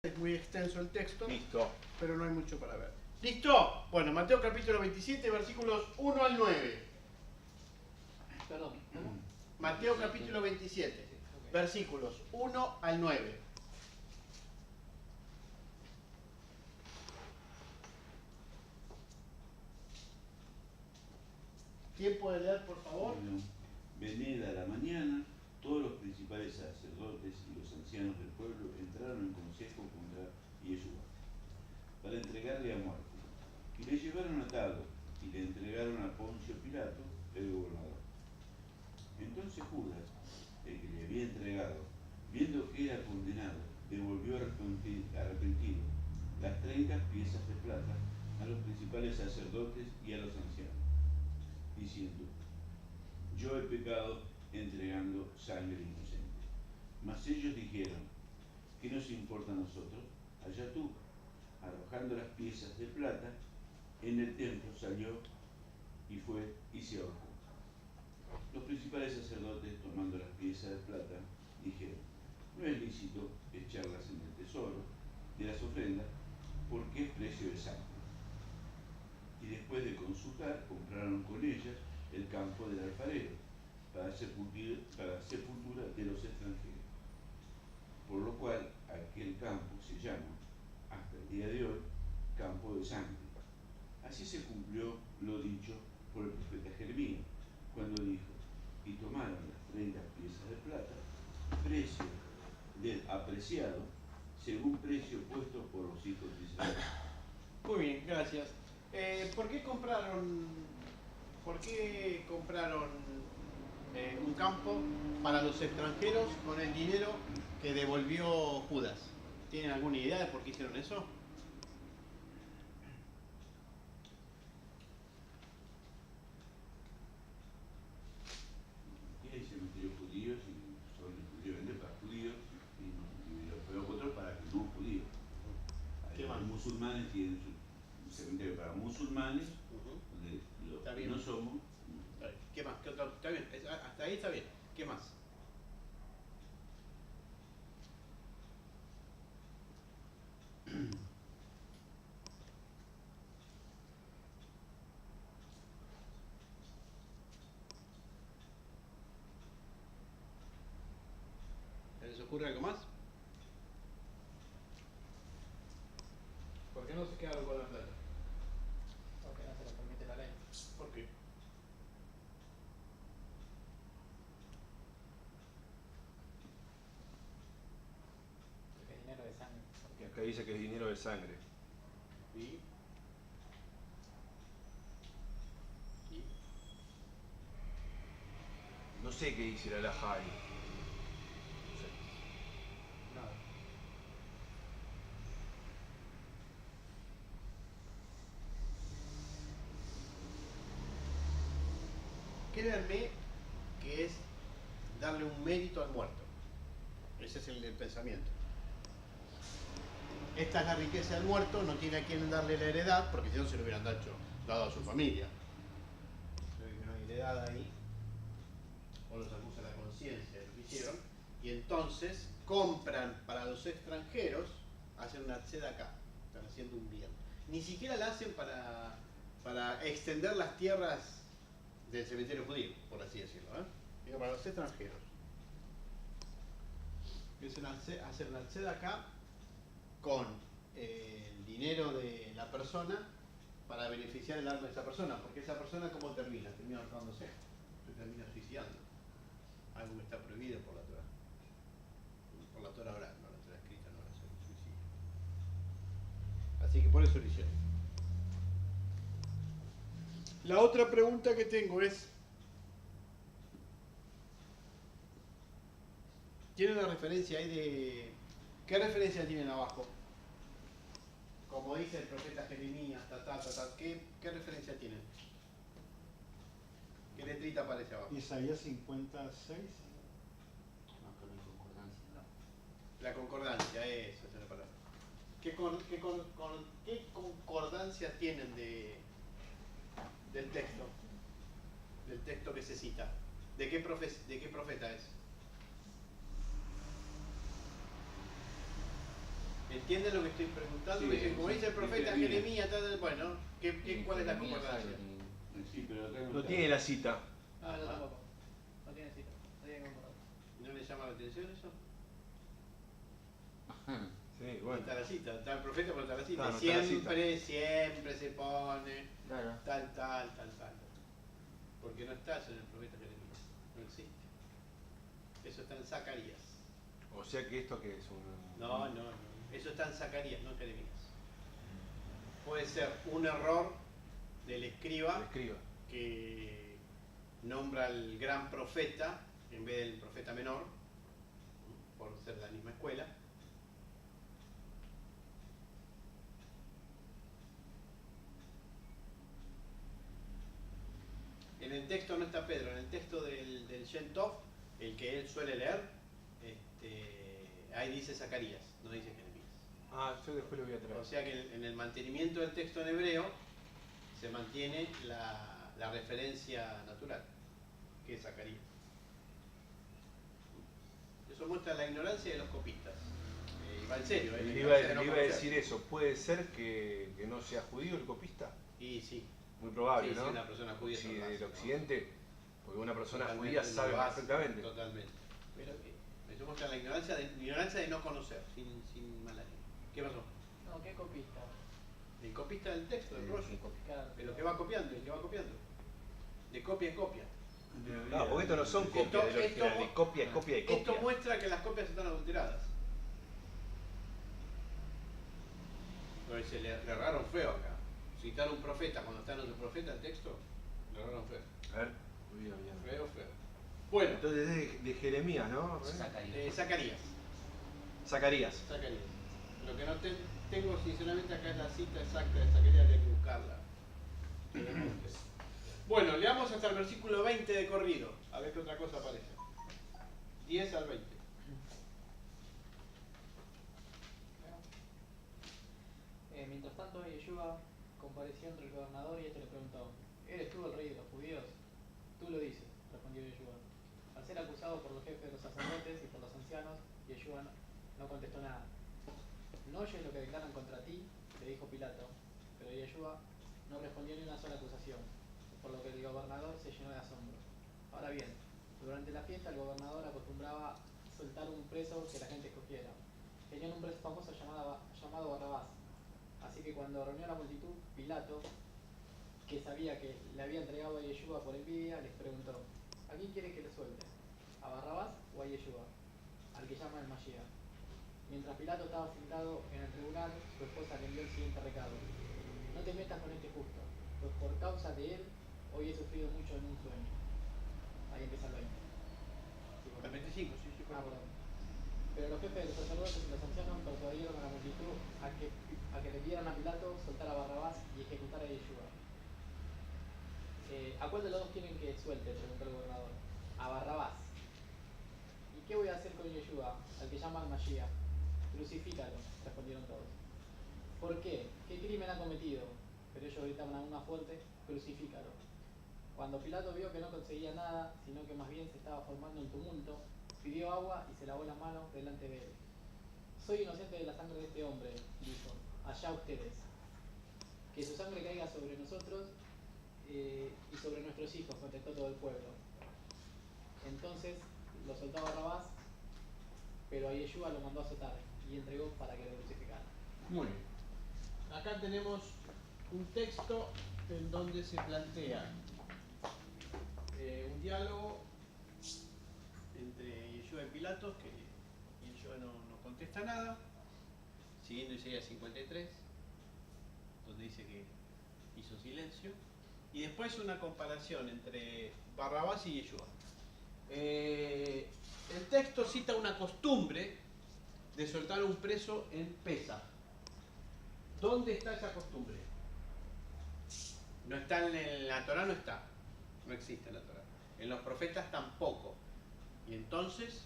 Es muy extenso el texto, Listo. pero no hay mucho para ver. ¿Listo? Bueno, Mateo capítulo 27, versículos 1 al 9. Perdón, ¿cómo? Mateo capítulo 27, versículos 1 al 9. ¿Quién puede leer, por favor? Bueno, venida la mañana, todos los principales sacerdotes y los ancianos del pueblo entraron en consejo contra Yeshua para entregarle a muerte. Y le llevaron atado y le entregaron a Poncio Pilato, el gobernador. Entonces Judas, el que le había entregado, viendo que era condenado, devolvió arrepentido las 30 piezas de plata a los principales sacerdotes y a los ancianos, diciendo: yo he pecado entregando sangre inocente. Mas ellos dijeron: ¿qué nos importa a nosotros? Allá tú. Arrojando las piezas de plata, en el templo salió y fue y se ahorcó. Los principales sacerdotes, tomando las piezas de plata, dijeron: no es lícito echarlas en el tesoro de las ofrendas, porque es precio de sangre. Y después de consultar, compraron con ellas el campo del alfarero, para sepultura de los extranjeros. Por lo cual aquel campo se llama, hasta el día de hoy, campo de sangre. Así se cumplió lo dicho por el profeta Jeremías, cuando dijo: y tomaron las 30 piezas de plata, precio del apreciado, según precio puesto por los hijos de Israel. Muy bien, gracias. ¿Por qué compraron un campo para los extranjeros con el dinero que devolvió Judas? ¿Tienen alguna idea de por qué hicieron eso? Aquí hay cementerios judíos y son exclusivamente para judíos y los otros para que no judíos. ¿Qué más? Los musulmanes tienen un cementerio para musulmanes, donde los Está que bien. no somos. ¿Qué más? ¿Qué otro? Está bien, hasta ahí está bien. ¿Qué más? ¿Se les ocurre algo más? ¿Por qué no se quedaron con la plata? Porque no se lo permite la ley. ¿Por qué? Porque es dinero de sangre. Que acá dice que es dinero de sangre. ¿Y? No sé qué dice la alhaja ahí. Nada. Créanme que es darle un mérito al muerto. Ese es el pensamiento. Esta es la riqueza del muerto, no tiene a quien darle la heredad, porque si no se lo hubieran dado a su familia. Se ve que no hay heredad ahí, o los acusa la conciencia de lo que hicieron, y entonces compran para los extranjeros, hacen una tzedakah, están haciendo un bien. Ni siquiera la hacen para extender las tierras del cementerio judío, por así decirlo, digo, para los extranjeros. Hacen una tzedakah con el dinero de la persona para beneficiar el alma de esa persona, porque esa persona ¿cómo termina? Termina ahorcándose, se termina suicidando, algo que está prohibido por la Torah. Por la Torah oral, no la Torah escrita, no es el suicidio. Así que por eso lo hicieron. La otra pregunta que tengo es: ¿tienen una referencia ahí de... ¿Qué referencia tienen abajo? Como dice el profeta Jeremías, ¿qué referencia tienen? ¿Qué letrita aparece abajo? Isaías 56. No, con la concordancia. La concordancia, esa es la palabra. ¿Qué concordancia tienen del texto? Del texto que se cita. ¿De qué profeta es? ¿Entienden lo que estoy preguntando? Sí, Dicen, como dice el profeta bien. Jeremías, bueno, ¿cuál es la Jeremías concordancia? sabe Sí, pero acá No está. tiene la cita. Ah, yo tampoco. No tiene cita. No tiene concordar. ¿No les llama la atención eso? Sí, bueno. Está la cita, está el profeta, pero está la cita. Claro, Y está la siempre se pone Claro. tal. Porque no estás en el profeta Jeremías. No existe. Eso está en Zacarías. O sea que esto que es un... No. Eso está en Zacarías, no en Jeremías. Puede ser un error del escriba Escriba. que nombra al gran profeta en vez del profeta menor, por ser la misma escuela. En el texto no está Pedro, en el texto del Shem Tov, el que él suele leer, ahí dice Zacarías, no dice Jeremías. Ah, yo después lo voy a traer. O sea que en el mantenimiento del texto en hebreo se mantiene la referencia natural, que es Zacarías. Eso muestra la ignorancia de los copistas. Y va en serio. La Le ignorancia de iba no a conocer. decir eso. ¿Puede ser que no sea judío el copista? Y sí. Muy probable, Sí, ¿no? sí, una persona judía Sí, eso lo hace, del ¿no? occidente, porque una persona Totalmente judía sabe lo hace, perfectamente. Totalmente. Pero eso muestra la ignorancia de no conocer, sin mala leche. ¿Qué pasó? No, ¿qué copista? El copista del texto, del rollo. Claro. Pero que va copiando, el que va copiando. De copia en copia. No, porque estos no son Esto- copias del esto- original, de copia. Esto muestra que las copias están adulteradas. Pero se le erraron feo acá. Citar un profeta cuando está en otro profeta el texto, le erraron feo. A ver, bien. Feo. Bueno, Entonces es de Jeremías, ¿no? Zacarías. Zacarías. Zacarías. Zacarías. Lo que no tengo sinceramente acá es la cita exacta de Zacarías, hay que buscarla. Bueno, leamos hasta el versículo 20 de corrido, a ver qué otra cosa aparece. 10 al 20. Mientras tanto, Yeshua compareció entre el gobernador y este le preguntó: ¿Eres tú el rey de los judíos? Tú lo dices, respondió Yeshua. Al ser acusado por los jefes de los sacerdotes y por los ancianos, Yeshua no contestó nada. ¿No oyes lo que declaran contra ti?, le dijo Pilato. Pero Yeshua no respondió ni una sola acusación, por lo que el gobernador se llenó de asombro. Ahora bien, durante la fiesta el gobernador acostumbraba soltar un preso que la gente escogiera. Tenían un preso famoso llamado Barrabás. Así que cuando reunió a la multitud, Pilato, que sabía que le había entregado a Yeshua por envidia, les preguntó: ¿a quién quiere que le suelte? ¿A Barrabás o a Yeshua, al que llaman el Mashiach? Mientras Pilato estaba sentado en el tribunal, su esposa le envió el siguiente recado: no te metas con este justo, pues por causa de él hoy he sufrido mucho en un sueño. Ahí empieza el 20. El 25, sí. Perdón. Pero los jefes de los sacerdotes y los ancianos persuadieron a la multitud a que le dieran a Pilato soltar a Barrabás y ejecutar a Yeshua. ¿A cuál de los dos quieren que suelte?, preguntó el gobernador. A Barrabás. ¿Y qué voy a hacer con Yeshua, al que llaman Mashiach? Crucifícalo, respondieron todos. ¿Por qué? ¿Qué crimen ha cometido? Pero ellos gritaban aún más fuerte: crucifícalo. Cuando Pilato vio que no conseguía nada, sino que más bien se estaba formando un tumulto, pidió agua y se lavó las manos delante de él. Soy inocente de la sangre de este hombre, dijo. Allá ustedes. Que su sangre caiga sobre nosotros y sobre nuestros hijos, contestó todo el pueblo. Entonces lo soltó a Barrabás, pero a Yeshua lo mandó a azotar y entregó para que lo crucificaran. Muy bien. Acá tenemos un texto en donde se plantea un diálogo entre Yeshua y Pilatos, que Yeshua no contesta nada, siguiendo Isaías 53, donde dice que hizo silencio, y después una comparación entre Barrabás y Yeshua. El texto cita una costumbre de soltar a un preso en Pesaj. ¿Dónde está esa costumbre? No está en la Torá, no está. No existe en la Torá. En los profetas tampoco. Y entonces,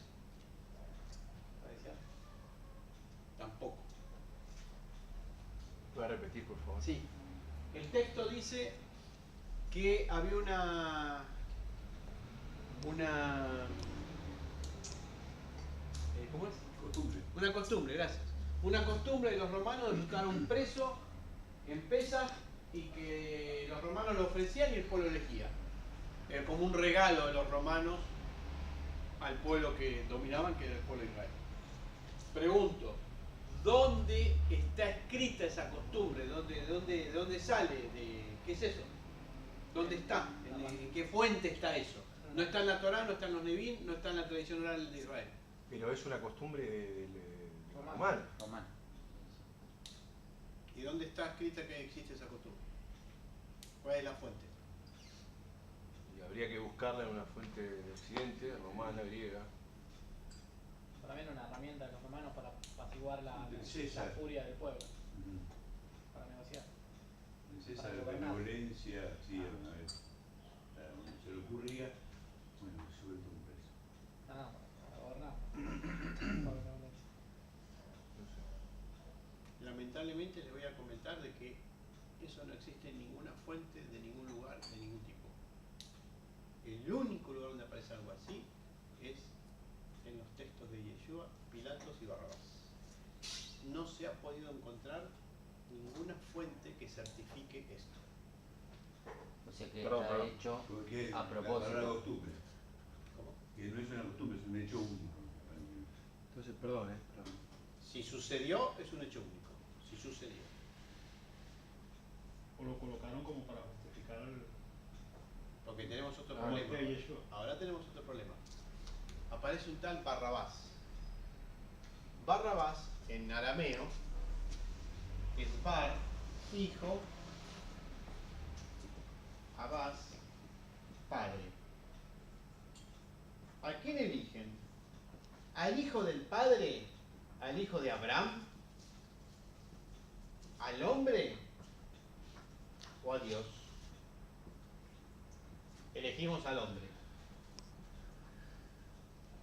tampoco. ¿Puedes repetir, por favor? Sí. El texto dice que había ¿cómo es? Costumbre. Una costumbre, gracias. Una costumbre de los romanos de buscar un preso en Pesaj y que los romanos lo ofrecían y el pueblo elegía. Era como un regalo de los romanos al pueblo que dominaban, que era el pueblo de Israel. Pregunto, ¿dónde está escrita esa costumbre? ¿De dónde sale? ¿Qué es eso? ¿Dónde está? ¿En qué fuente está eso? No está en la Torá, no está en los Nevín, no está en la tradición oral de Israel. Pero es una costumbre de romana. Romano. ¿Y dónde está escrita que existe esa costumbre? ¿Cuál es la fuente? Y habría que buscarla en una fuente de Occidente, romana, griega. Para mí era una herramienta de los romanos para apaciguar la César. furia del pueblo, Ujú. para negociar. En César Para la gobernar. benevolencia, sí, una vez. Se le ocurría, bueno, suelto un preso. No, para gobernar. Para gobernar. No sé. Lamentablemente les voy a comentar de que eso no existe en ninguna fuente, de ningún lugar, de ningún tipo. El único lugar donde aparece algo así es en los textos de Yeshua, Pilatos y Barrabás. No se ha podido encontrar ninguna fuente que certifique esto. O sea que Perdón, está perdón. hecho Porque a la propósito. costumbre, ¿Cómo? que no es una costumbre, es un hecho único. Entonces, perdón, Si sucedió, es un hecho único. Si sucedió. O lo colocaron como para justificar el Porque tenemos otro la muerte problema. de Yeshua. Ahora tenemos otro problema. Aparece un tal Barrabás. Barrabás, en arameo, es Bar, hijo, Abás, padre. ¿A quién eligen? ¿Al hijo del padre? ¿Al hijo de Abraham? ¿Al hombre? ¿O a Dios? Elegimos al hombre.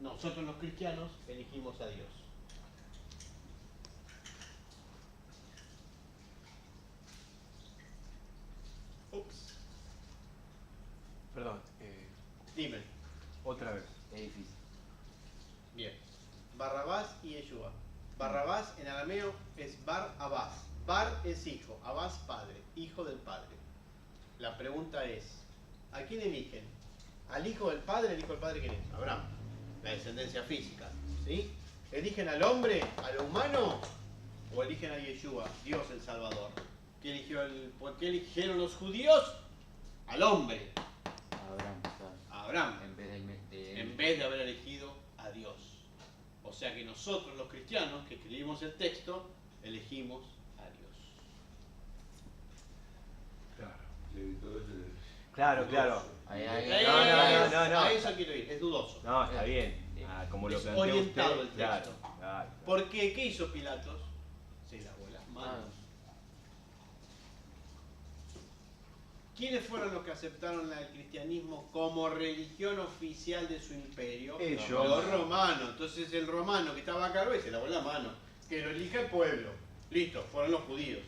Nosotros los cristianos elegimos a Dios. Ups. Perdón, Dime. otra vez. Es difícil. Bien. Barrabás y Yeshua. Barrabás en arameo es Bar Abás. Bar es hijo, Abás padre, hijo del padre. La pregunta es, ¿a quién eligen? ¿Al hijo del padre? ¿El hijo del padre quién es? Abraham. La descendencia física. ¿Sí? ¿Eligen al hombre, a lo humano? ¿O eligen a Yeshua, Dios el Salvador? ¿Por qué eligieron los judíos? Al hombre, Abraham, claro. a Abraham, En vez de en vez de haber elegido a Dios. O sea que nosotros los cristianos que escribimos el texto, elegimos a Dios. Claro. Sí, todo eso es Claro, dudoso. claro. No. A eso quiero ir, es dudoso. No, está bien. Como lo Es planteó orientado usted, el texto. Claro. ¿Por qué? ¿Qué hizo Pilatos? Se lavó las manos. ¿Quiénes fueron los que aceptaron el cristianismo como religión oficial de su imperio? Ellos. Los romanos. Entonces el romano que estaba a cargo y se lavó la mano. Que lo elija el pueblo. Listo, fueron los judíos.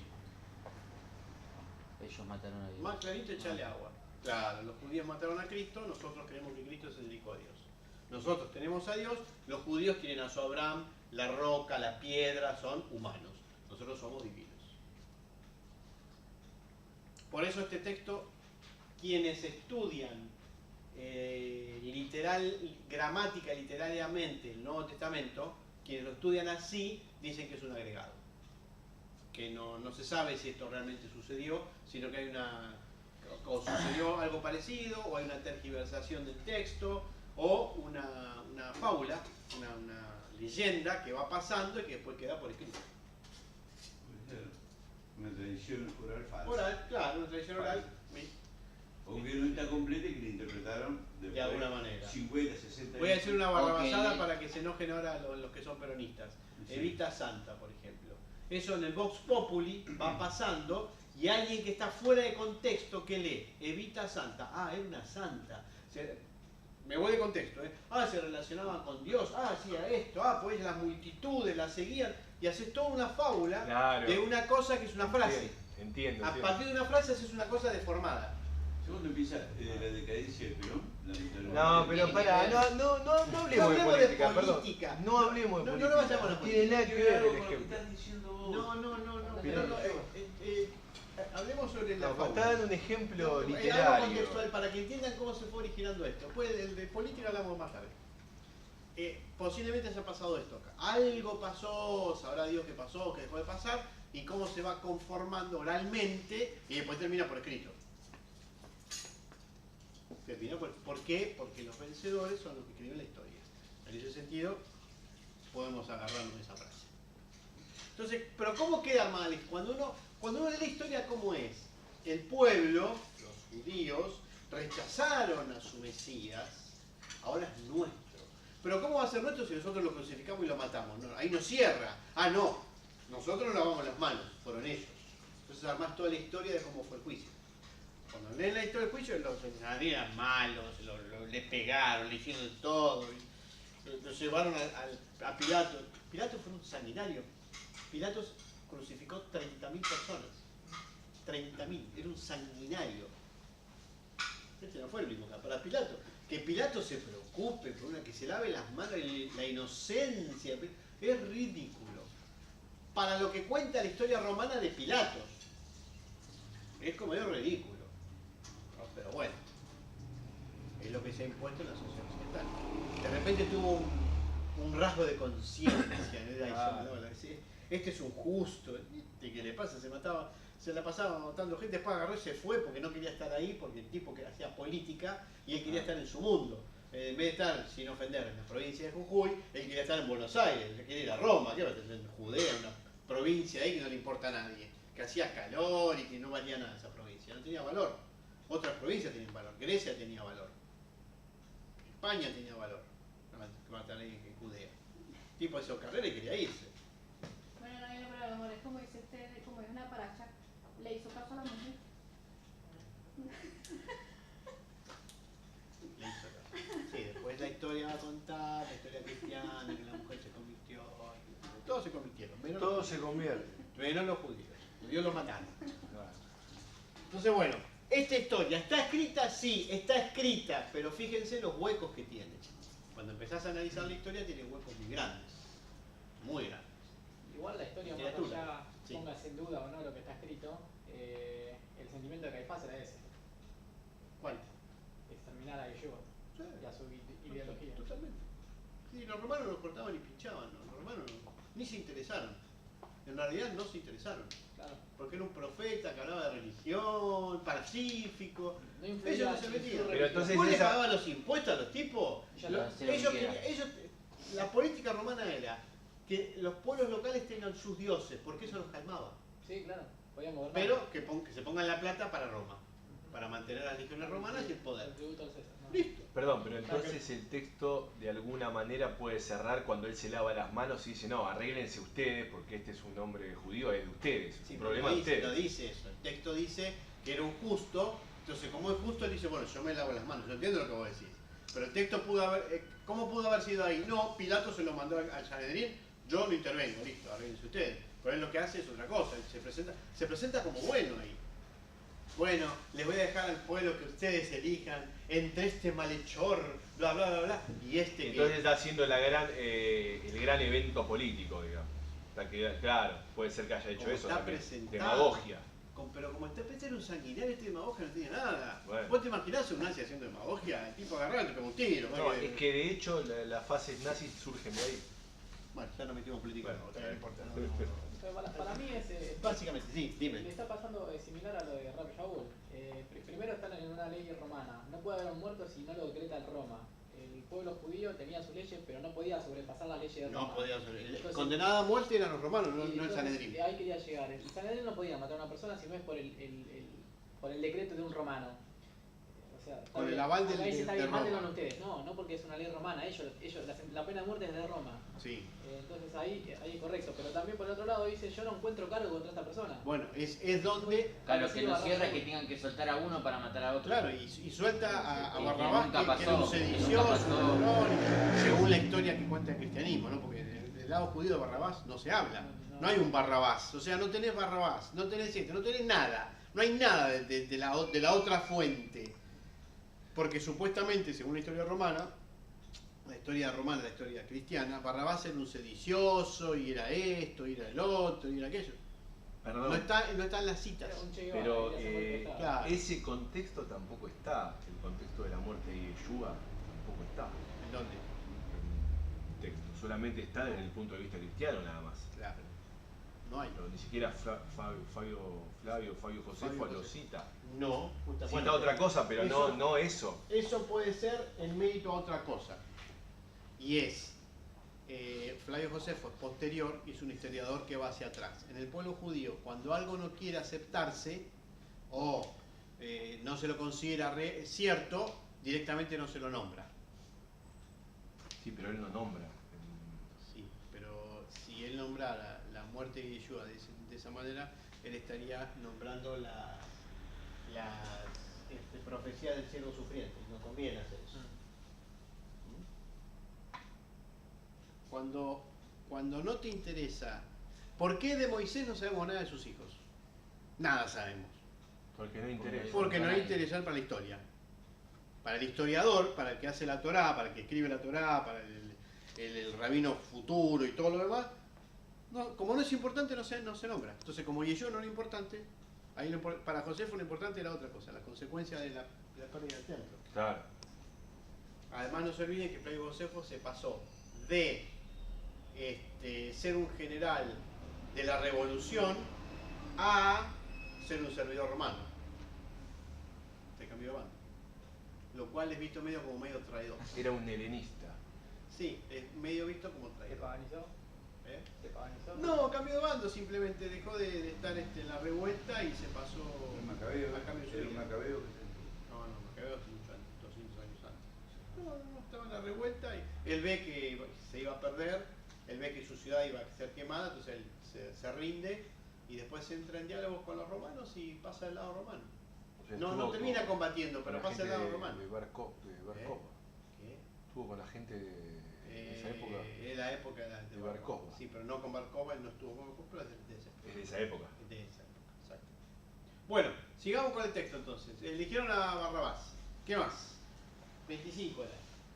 ellos mataron a Dios. Más clarito, echarle agua. Claro, los judíos mataron a Cristo, nosotros creemos que Cristo es el Hijo de Dios. Nosotros tenemos a Dios, los judíos tienen a su Abraham, la roca, la piedra, son humanos. Nosotros somos divinos. Por eso este texto, quienes estudian gramática literariamente el Nuevo Testamento, quienes lo estudian así, dicen que es un agregado. Que no se sabe si esto realmente sucedió, sino que hay o sucedió algo parecido, o hay una tergiversación del texto, o una fábula, una leyenda que va pasando y que después queda por escrito. Puede ser una tradición oral falsa. Oral, claro, una tradición oral, O que no está completa y que la interpretaron de alguna manera. 50, 60 Voy a decir una barrabasada Ok. para que se enojen ahora los que son peronistas. Sí. Evita Santa, por ejemplo. Eso en el Vox Populi va pasando y alguien que está fuera de contexto, ¿qué lee? Evita Santa. Ah, era una santa. Me voy de contexto, ¿eh? Ah, se relacionaban con Dios. Ah, hacía esto. Ah, pues las multitudes la seguían. Y haces toda una fábula Claro. de una cosa que es una frase. Entiendo. A partir de una frase haces una cosa deformada. Segundo empieza la decadencia de Perón, lamentablemente. No, pero pará, no hablemos de política, perdón. No hablemos de política. No vayamos a la No tiene nada que ver el Con lo que ejemplo. estás diciendo vos. No, Pero- hablemos sobre la No, fauna. está dando un ejemplo Algo literario. contextual para que entiendan cómo se fue originando esto. Pues el de política hablamos más tarde. Posiblemente haya pasado esto acá. Algo pasó, sabrá Dios qué pasó, qué dejó de pasar, y cómo se va conformando oralmente y después termina por escrito. ¿Por qué? Porque los vencedores son los que escriben la historia. En ese sentido, podemos agarrarnos de esa frase. Entonces, pero ¿cómo queda mal? Cuando uno lee la historia, ¿cómo es? El pueblo, los judíos, rechazaron a su Mesías, ahora es nuestro. Pero ¿cómo va a ser nuestro si nosotros lo crucificamos y lo matamos? No, ahí no cierra. Ah, no. Nosotros nos lavamos las manos, fueron ellos. Entonces armás toda la historia de cómo fue el juicio. Cuando leen la historia del juicio, los eran malos, le pegaron, le hicieron todo. Lo llevaron a Pilato. Pilato fue un sanguinario. Pilato crucificó 30.000 personas. 30.000. Era un sanguinario. Este no fue el mismo caso. Para Pilato. Que Pilato se preocupe por una que se lave las manos, la inocencia. Es ridículo. Para lo que cuenta la historia romana de Pilatos. Es como medio ridículo. ¿No? Pero bueno. Es lo que se ha impuesto en la sociedad occidental. De repente tuvo un rasgo de conciencia. Este es un justo. ¿Qué le pasa? Se la pasaba matando gente, después agarró y se fue porque no quería estar ahí, porque el tipo que hacía política y él quería estar en su mundo. En vez de estar, sin ofender, en la provincia de Jujuy, él quería estar en Buenos Aires, él quería ir a Roma, ¿qué va a tener en Judea, una provincia ahí que no le importa a nadie, que hacía calor y que no valía nada esa provincia, no tenía valor. Otras provincias tenían valor, Grecia tenía valor, España tenía valor, que va a estar ahí en Judea. El tipo hizo carrera y quería irse. Bueno, no viene para el amor, es como dice usted, como es una paracha, le hizo caso a la mujer. Sí, después la historia va a contar, la historia cristiana, que la mujer se convirtió, todos se convirtieron, menos Todo se convierte. los judíos. Los judíos los mataron. Entonces, bueno, esta historia, ¿está escrita? Sí, está escrita, pero fíjense los huecos que tiene. Cuando empezás a analizar la historia, tiene huecos muy grandes, muy grandes. Igual la historia, más Literatura. allá Sí. pongas en duda o no lo que está escrito, el sentimiento de Caifás era ese, ¿Cuál? exterminar a Yeshua Sí. y a su ideología. Totalmente. Sí, los romanos no cortaban ni pinchaban, ¿no? Los romanos ni se interesaron. En realidad no se interesaron. Claro. Porque era un profeta que hablaba de religión, pacífico. No influía Ellos no se en metían. su Pero entonces ¿Vos le esa- pagaban los impuestos a los tipos? Ya Lo- está, hacer lo ellos que quieran. la política romana era que los pueblos locales tengan sus dioses, porque eso los calmaba. Sí, claro, podían gobernar. Pero que se pongan la plata para Roma, para mantener a las legiones romanas y el poder. El tributo al César, ¿no? Listo. Perdón, pero entonces el texto de alguna manera puede cerrar cuando él se lava las manos y dice, no, arréglense ustedes porque este es un hombre judío, es de ustedes, es Sí, un pero problema de no ustedes. dice eso. El texto dice que era un justo, entonces como es justo, él dice, bueno, yo me lavo las manos. Yo entiendo lo que vos decís. Pero el texto pudo haber, ¿cómo pudo haber sido ahí? No, Pilato se lo mandó al Sanedrín, yo no intervengo, listo, arréglense ustedes. Pero él lo que hace es otra cosa, él se presenta como bueno ahí. Bueno, les voy a dejar al pueblo que ustedes elijan entre este malhechor, bla bla bla bla, y este que... Entonces está haciendo el gran evento político, digamos. Claro, puede ser que haya hecho Como eso está también. presentado. Demagogia. Pero como está pensando un sanguinario, este demagogia no tiene nada. Bueno. ¿Vos te imaginás un nazi haciendo demagogia? El tipo agarrado y te pega un tiro. No, es que de hecho las fases nazis surgen de ahí. Bueno, ya no metimos política. Bueno, no importa. Pero para mí es... Básicamente, sí, Le dime. está pasando similar a lo de Rab Shaul. Primero están en una ley romana. No puede haber un muerto si no lo decreta el Roma. El pueblo judío tenía sus leyes, pero no podía sobrepasar las leyes de Roma. No podía ser. Entonces- Condenada a muerte eran los romanos, no el Entonces, Sanedrín. ahí quería llegar. El Sanedrín no podía matar a una persona si no es por el decreto de un romano. O sea, está Con el bien. aval Acá dice, está bien, Roma. mátenlo ustedes. No porque es una ley romana. La pena de muerte es de Roma. Sí. Entonces ahí es correcto. Pero también por el otro lado dice, yo no encuentro cargo contra esta persona. Bueno, es donde. Claro, que no cierra es que tengan que soltar a uno para matar a otro. Claro, y suelta a Y Barrabás, nunca que era un pasó, sedicioso, nunca pasó. un ladrón, según la historia que cuenta el cristianismo, ¿no? Porque del lado judío de Barrabás no se habla. No hay un Barrabás, o sea, no tenés Barrabás, no tenés esto, no tenés nada. No hay nada de la otra fuente. Porque supuestamente, según la historia romana, la historia cristiana, Barrabás era un sedicioso, y era esto, y era el otro, y era aquello. Perdón. No está en las citas. Era un Che Guevara, Pero quería ser portestado. claro. ese contexto tampoco está. El contexto de la muerte de Yeshua tampoco está ¿En dónde? en el texto. Solamente está desde el punto de vista cristiano nada más. Claro. No hay. Pero ni siquiera Fabio Josefo lo Josefo. cita. No, justamente. Cita otra cosa, pero Eso- no eso. Eso puede ser en mérito a otra cosa. Y es, Flavio Josefo es posterior y es un historiador que va hacia atrás. En el pueblo judío, cuando algo no quiere aceptarse o no se lo considera cierto, directamente no se lo nombra. Sí, pero él no nombra. Sí, pero si él nombrara la muerte de Yeshua de esa manera, él estaría nombrando las profecías del cielo sufriente. No conviene hacer eso. Cuando no te interesa, ¿por qué de Moisés no sabemos nada de sus hijos? Nada sabemos. Porque no interesa. Porque no es interesante para la historia. Para el historiador, para el que hace la Torá, para el que escribe la Torá, para el rabino futuro y todo lo demás, no, como no es importante, no se nombra. Entonces, como Yeshua no era importante, para Josefo lo importante era otra cosa, la consecuencia de la pérdida del templo. Claro. Además, no se olviden que Flavio Josefo se pasó de ser un general de la revolución a ser un servidor romano. Se cambió de bando. Lo cual es visto medio como medio traidor. Era un helenista. Sí, es medio visto como ¿Se traidor. paganizó? ¿Eh? ¿Se paganizó? No, cambió de bando, simplemente dejó de estar en la revuelta y se pasó El Macabeo, a cambio de el Macabeo que se No, Macabeo hace mucho antes, 200 años antes. No, estaba en la revuelta y él ve que se iba a perder, él ve que su ciudad iba a ser quemada, entonces él se rinde y después entra en diálogos con los romanos y pasa al lado romano. O sea, No estuvo termina con combatiendo, pero la pasa al gente lado romano. de Barcopa. ¿Qué? Estuvo con la gente de esa época. Es la época de Bar Kokhba. Sí, pero no con Bar Kokhba, él no estuvo con Bar Kokhba, pero Es de esa época. de esa época, exacto. Bueno, sigamos con el texto entonces. Eligieron a Barrabás. ¿Qué más? 25 era.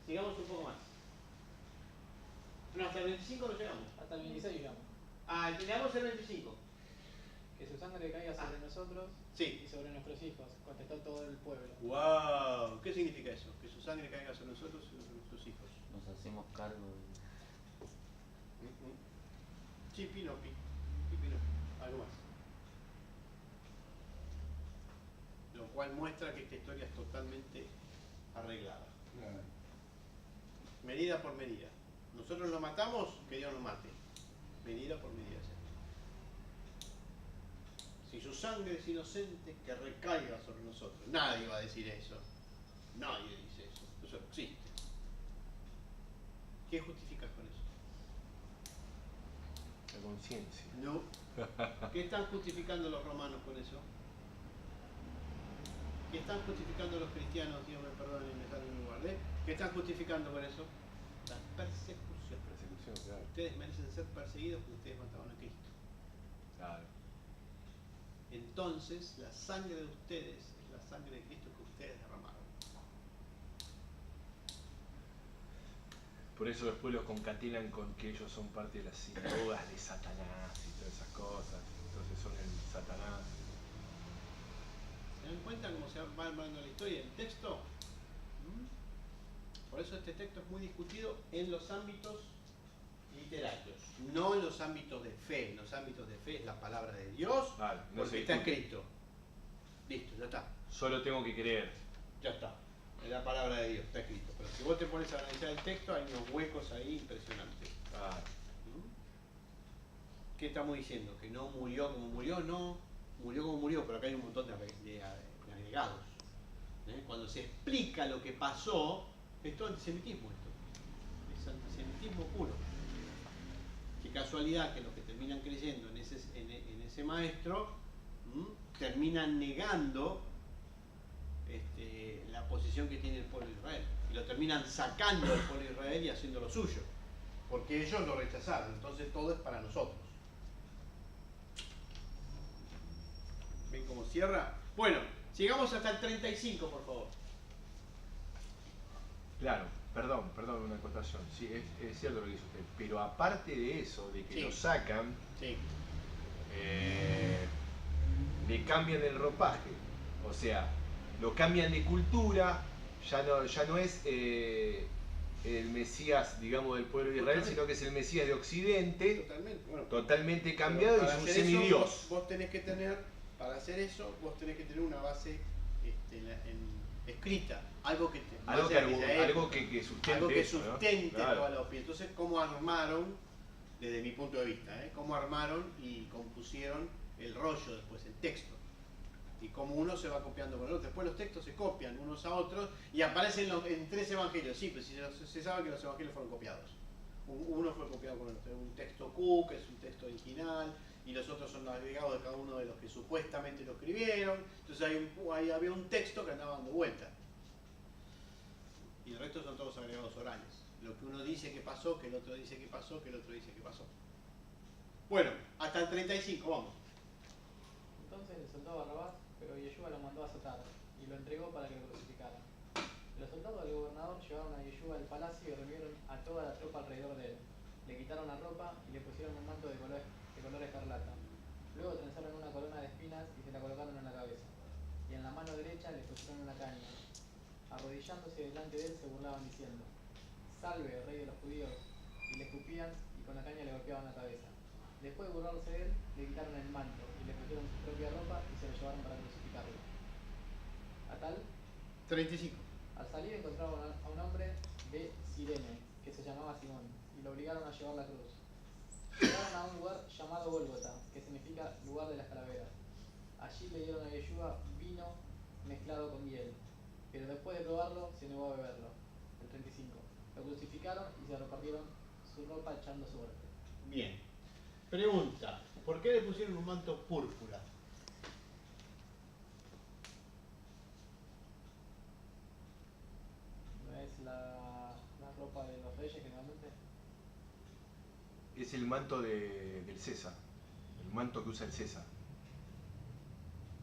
Sigamos un poco más. No, hasta el 25 no llegamos. Hasta el 26 llegamos. Ah, llegamos el 25. Que su sangre caiga sobre nosotros Sí. y sobre nuestros hijos, contestó todo el pueblo. ¡Wow! ¿Qué significa eso? Que su sangre caiga sobre nosotros y sobre nuestros hijos. Nos hacemos cargo de... Sí, Pinopi. Algo más. Lo cual muestra que esta historia es totalmente arreglada. Claro. Medida por medida. Nosotros lo matamos, que Dios nos mate. Medida por medida. Si su sangre es inocente, que recaiga sobre nosotros. Nadie va a decir eso. Nadie dice eso. Eso no existe. ¿Qué justificas con eso? La conciencia. No. ¿Qué están justificando los romanos con eso? ¿Qué están justificando los cristianos? Dios me perdone y me sale en lugar de. ¿Qué están justificando con eso? La persecución. Persecución, claro. Ustedes merecen ser perseguidos porque ustedes mataron a Cristo. Claro. Entonces, la sangre de ustedes es la sangre de Cristo que ustedes derramaron. Por eso después los concatenan con que ellos son parte de las sinagogas de Satanás y todas esas cosas. Entonces son el Satanás. ¿Se dan cuenta cómo se va armando la historia? El texto. Por eso este texto es muy discutido en los ámbitos literarios, no en los ámbitos de fe. En los ámbitos de fe es la palabra de Dios, Vale, no se porque está discute. escrito. Listo, ya está. Solo tengo que creer. Ya está. Es la palabra de Dios, está escrito. Pero si vos te pones a analizar el texto, hay unos huecos ahí impresionantes. Claro. ¿Qué estamos diciendo? ¿Que no murió como murió? No, murió como murió, pero acá hay un montón de agregados. Cuando se explica lo que pasó, es todo antisemitismo esto. Es antisemitismo puro. Qué casualidad que los que terminan creyendo en ese maestro terminan negando la posición que tiene el pueblo de Israel. Y lo terminan sacando del pueblo de Israel y haciendo lo suyo. Porque ellos lo rechazaron. Entonces todo es para nosotros. ¿Ven cómo cierra? Bueno, sigamos hasta el 35, por favor. Claro, perdón, una acotación. Sí, es cierto lo que dice usted. Pero aparte de eso, de que Sí. lo sacan, Sí. le cambian el ropaje. O sea, lo cambian de cultura, ya no es el Mesías, digamos, del pueblo de Israel, Totalmente. sino que es el Mesías de Occidente, Totalmente. Bueno, totalmente pero cambiado y para es un hacer eso, semidios. vos tenés que tener, para hacer eso, vos tenés que tener una base escrita. Algo que Algo base que, de aquella algo época. que sustente Algo que eso, ¿no? sustente Claro. toda la opinión. Entonces, ¿cómo armaron, desde mi punto de vista, cómo armaron y compusieron el rollo después, el texto? Y cómo uno se va copiando con el otro. Después los textos se copian unos a otros y aparecen en 3 evangelios. Sí, pero se sabe que los evangelios fueron copiados. Uno fue copiado con el otro. Un texto Q, que es un texto original, y los otros son los agregados de cada uno de los que supuestamente lo escribieron. Entonces ahí había un texto que andaba dando vuelta. Y el resto son todos agregados orales. Lo que uno dice que pasó, que el otro dice que pasó, que el otro dice que pasó. Bueno, hasta el 35, vamos. Entonces le soltó a Barrabás, pero Yeshua lo mandó a azotar y lo entregó para que lo crucificaran. Los soldados del gobernador llevaron a Yeshua al palacio y reunieron a toda la tropa alrededor de él. Le quitaron la ropa y le pusieron un manto de color escarlata. Luego trenzaron una corona de espinas y se la colocaron en la cabeza. Y en la mano derecha le pusieron una caña. Arrodillándose delante de él se burlaban diciendo: «Salve, rey de los judíos», y le escupían y con la caña le golpeaban la cabeza. Después de burlarse de él, le quitaron el manto y le pusieron su propia ropa y se lo llevaron para crucificarlo. A tal, 35. al salir encontraron a un hombre de Cirene, que se llamaba Simón, y lo obligaron a llevar la cruz. Llegaron a un lugar llamado Gólgota, que significa lugar de las calaveras. Allí le dieron a Yeshua vino mezclado con miel, pero después de probarlo se negó a beberlo. El 35. Lo crucificaron y se repartieron su ropa echando suerte. Bien. Pregunta, ¿por qué le pusieron un manto púrpura? ¿No es la ropa de los reyes generalmente? Es el manto del César, el manto que usa el César,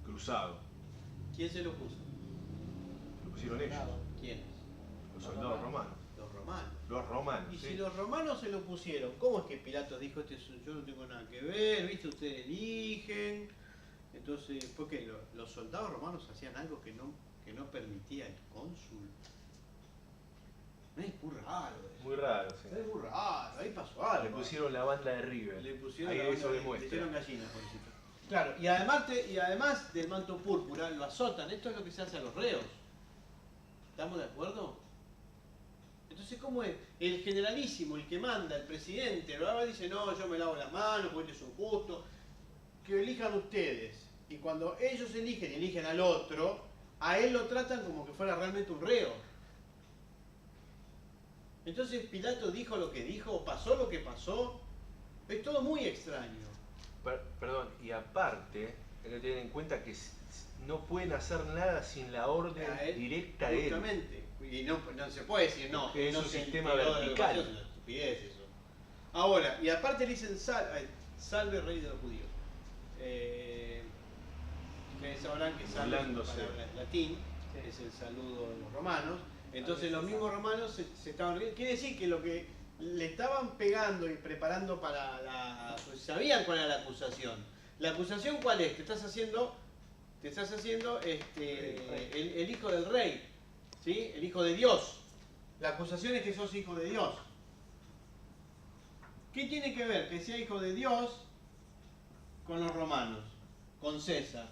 cruzado. ¿Quién se lo puso? Lo pusieron ellos, ¿Quiénes? los soldados romanos. Los romanos. Los romanos, Y sí. si los romanos se lo pusieron, ¿cómo es que Pilatos dijo, yo no tengo nada que ver, viste, ustedes eligen? Entonces, ¿por qué? Los soldados romanos hacían algo que no permitía el cónsul. Es muy raro eso. Muy raro, sí. Es muy raro, ahí pasó algo. Le pusieron la banda de River. Le pusieron Ahí la eso banda, le demuestra. hicieron gallinas, pobrecito. Claro, y además del manto púrpura, lo azotan. Esto es lo que se hace a los reos. ¿Estamos de acuerdo? Entonces, ¿cómo es? El generalísimo, el que manda, el presidente, dice, no, yo me lavo las manos porque ellos son justos. Que elijan ustedes. Y cuando ellos eligen al otro, a él lo tratan como que fuera realmente un reo. Entonces Pilato dijo lo que dijo, pasó lo que pasó. Es todo muy extraño. Perdón, y aparte, hay que tener en cuenta que no pueden hacer nada sin la orden A él, directa de él. justamente. Y no se puede decir, no, Porque es no un se sistema enteró de vertical. lo que pasó, es una estupidez eso. Ahora, y aparte le dicen salve rey de los judíos. Ustedes sabrán que salve es una Burlándose. palabra en latín, Sí. es el saludo de los romanos. Entonces los mismos romanos se estaban riendo. Quiere decir que lo que le estaban pegando y preparando para pues sabían cuál era la acusación. ¿La acusación cuál es? Te estás haciendo el hijo del rey, ¿sí? El hijo de Dios. La acusación es que sos hijo de Dios. ¿Qué tiene que ver que sea hijo de Dios con los romanos? Con César.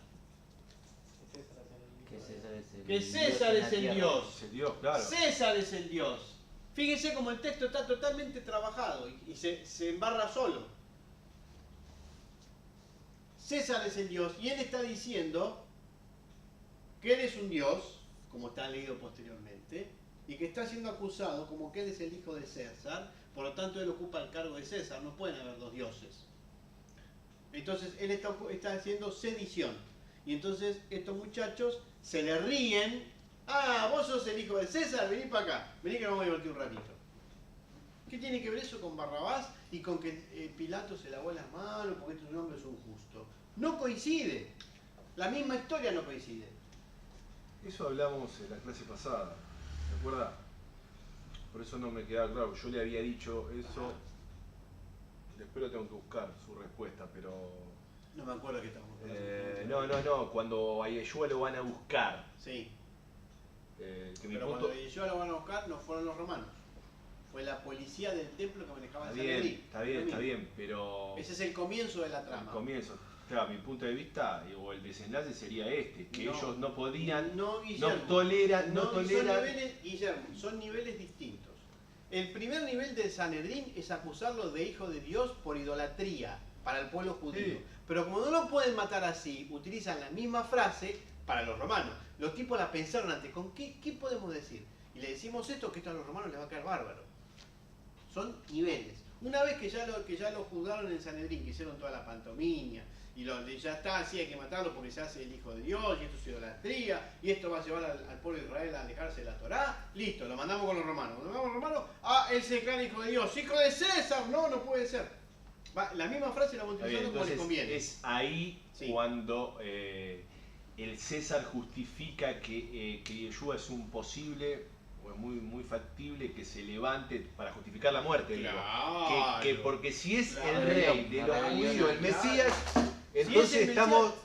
Que César es el Que César es el Dios en la tierra. Dios. Es el Dios, claro. César es el Dios. Fíjense cómo el texto está totalmente trabajado y se embarra solo. César es el Dios y él está diciendo que él es un Dios, como está leído posteriormente, y que está siendo acusado como que él es el hijo de César, por lo tanto él ocupa el cargo de César, no pueden haber dos dioses. Entonces él está haciendo sedición. Y entonces estos muchachos se le ríen. Ah, vos sos el hijo de César, vení para acá, vení que nos vamos a divertir un ratito. ¿Qué tiene que ver eso con Barrabás y con que Pilato se lavó las manos porque este hombre es un justo? No coincide. La misma historia no coincide. Eso hablamos en la clase pasada, ¿te acuerdas? Por eso no me quedaba claro. Yo le había dicho eso. Después lo tengo que buscar su respuesta, pero. No me acuerdo que estábamos hablando. No. Cuando a Yeshua lo van a buscar. Sí. Que mi Pero punto. cuando Yeshua lo van a buscar no fueron los romanos. Fue la policía del templo que manejaba el Está bien, pero. Ese es el comienzo de la El trama. comienzo. Claro, mi punto de vista, o el desenlace sería este, que No. ellos no podían, No, no Guillermo. toleran. Son niveles, Guillermo, son niveles distintos. El primer nivel del Sanedrín es acusarlo de hijo de Dios por idolatría para el pueblo judío. Sí. Pero como no lo pueden matar así, utilizan la misma frase para los romanos. Los tipos la pensaron antes. ¿Con qué podemos decir? Y le decimos esto, que esto a los romanos les va a caer bárbaro. Son niveles. Una vez que ya lo juzgaron en el Sanedrín, que hicieron toda la pantomimia, y ya está, así hay que matarlo porque se hace el hijo de Dios, y esto es idolatría, y esto va a llevar al pueblo de Israel a alejarse de la Torá, listo, lo mandamos con los romanos. Cuando lo mandamos con los romanos, él se declara hijo de Dios, hijo de César, no puede ser. La misma frase la vamos Está bien, utilizando como le entonces conviene. es ahí Sí. cuando el César justifica que Yeshua es un posible, o es muy factible que se levante para justificar la muerte. Digo. Claro. Que porque si es Claro. el rey de los Claro. judíos, el Mesías, Si entonces es el estamos... Mesías,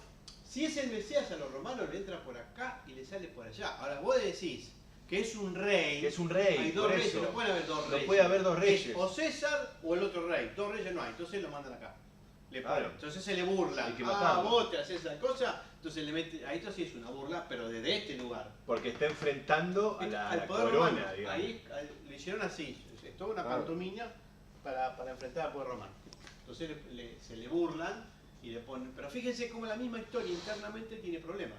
si es el Mesías, a los romanos le entra por acá y le sale por allá. Ahora vos decís que es un rey. Que es un rey, Hay dos por reyes, eso. no pueden haber dos No reyes. puede haber dos reyes. Es o César o el otro rey. Dos reyes no hay, entonces lo mandan acá. Le ponen. Claro. Entonces se le burla. Hay que matarlo. Vos te haces esa cosa, entonces le mete. Ahí esto sí es una burla, pero desde este lugar. Porque está enfrentando a Al la poder corona, romano. digamos. Ahí le hicieron así. Es toda una Claro. pantomima para enfrentar al poder romano. Entonces se le burlan y le ponen. Pero fíjense cómo la misma historia internamente tiene problemas.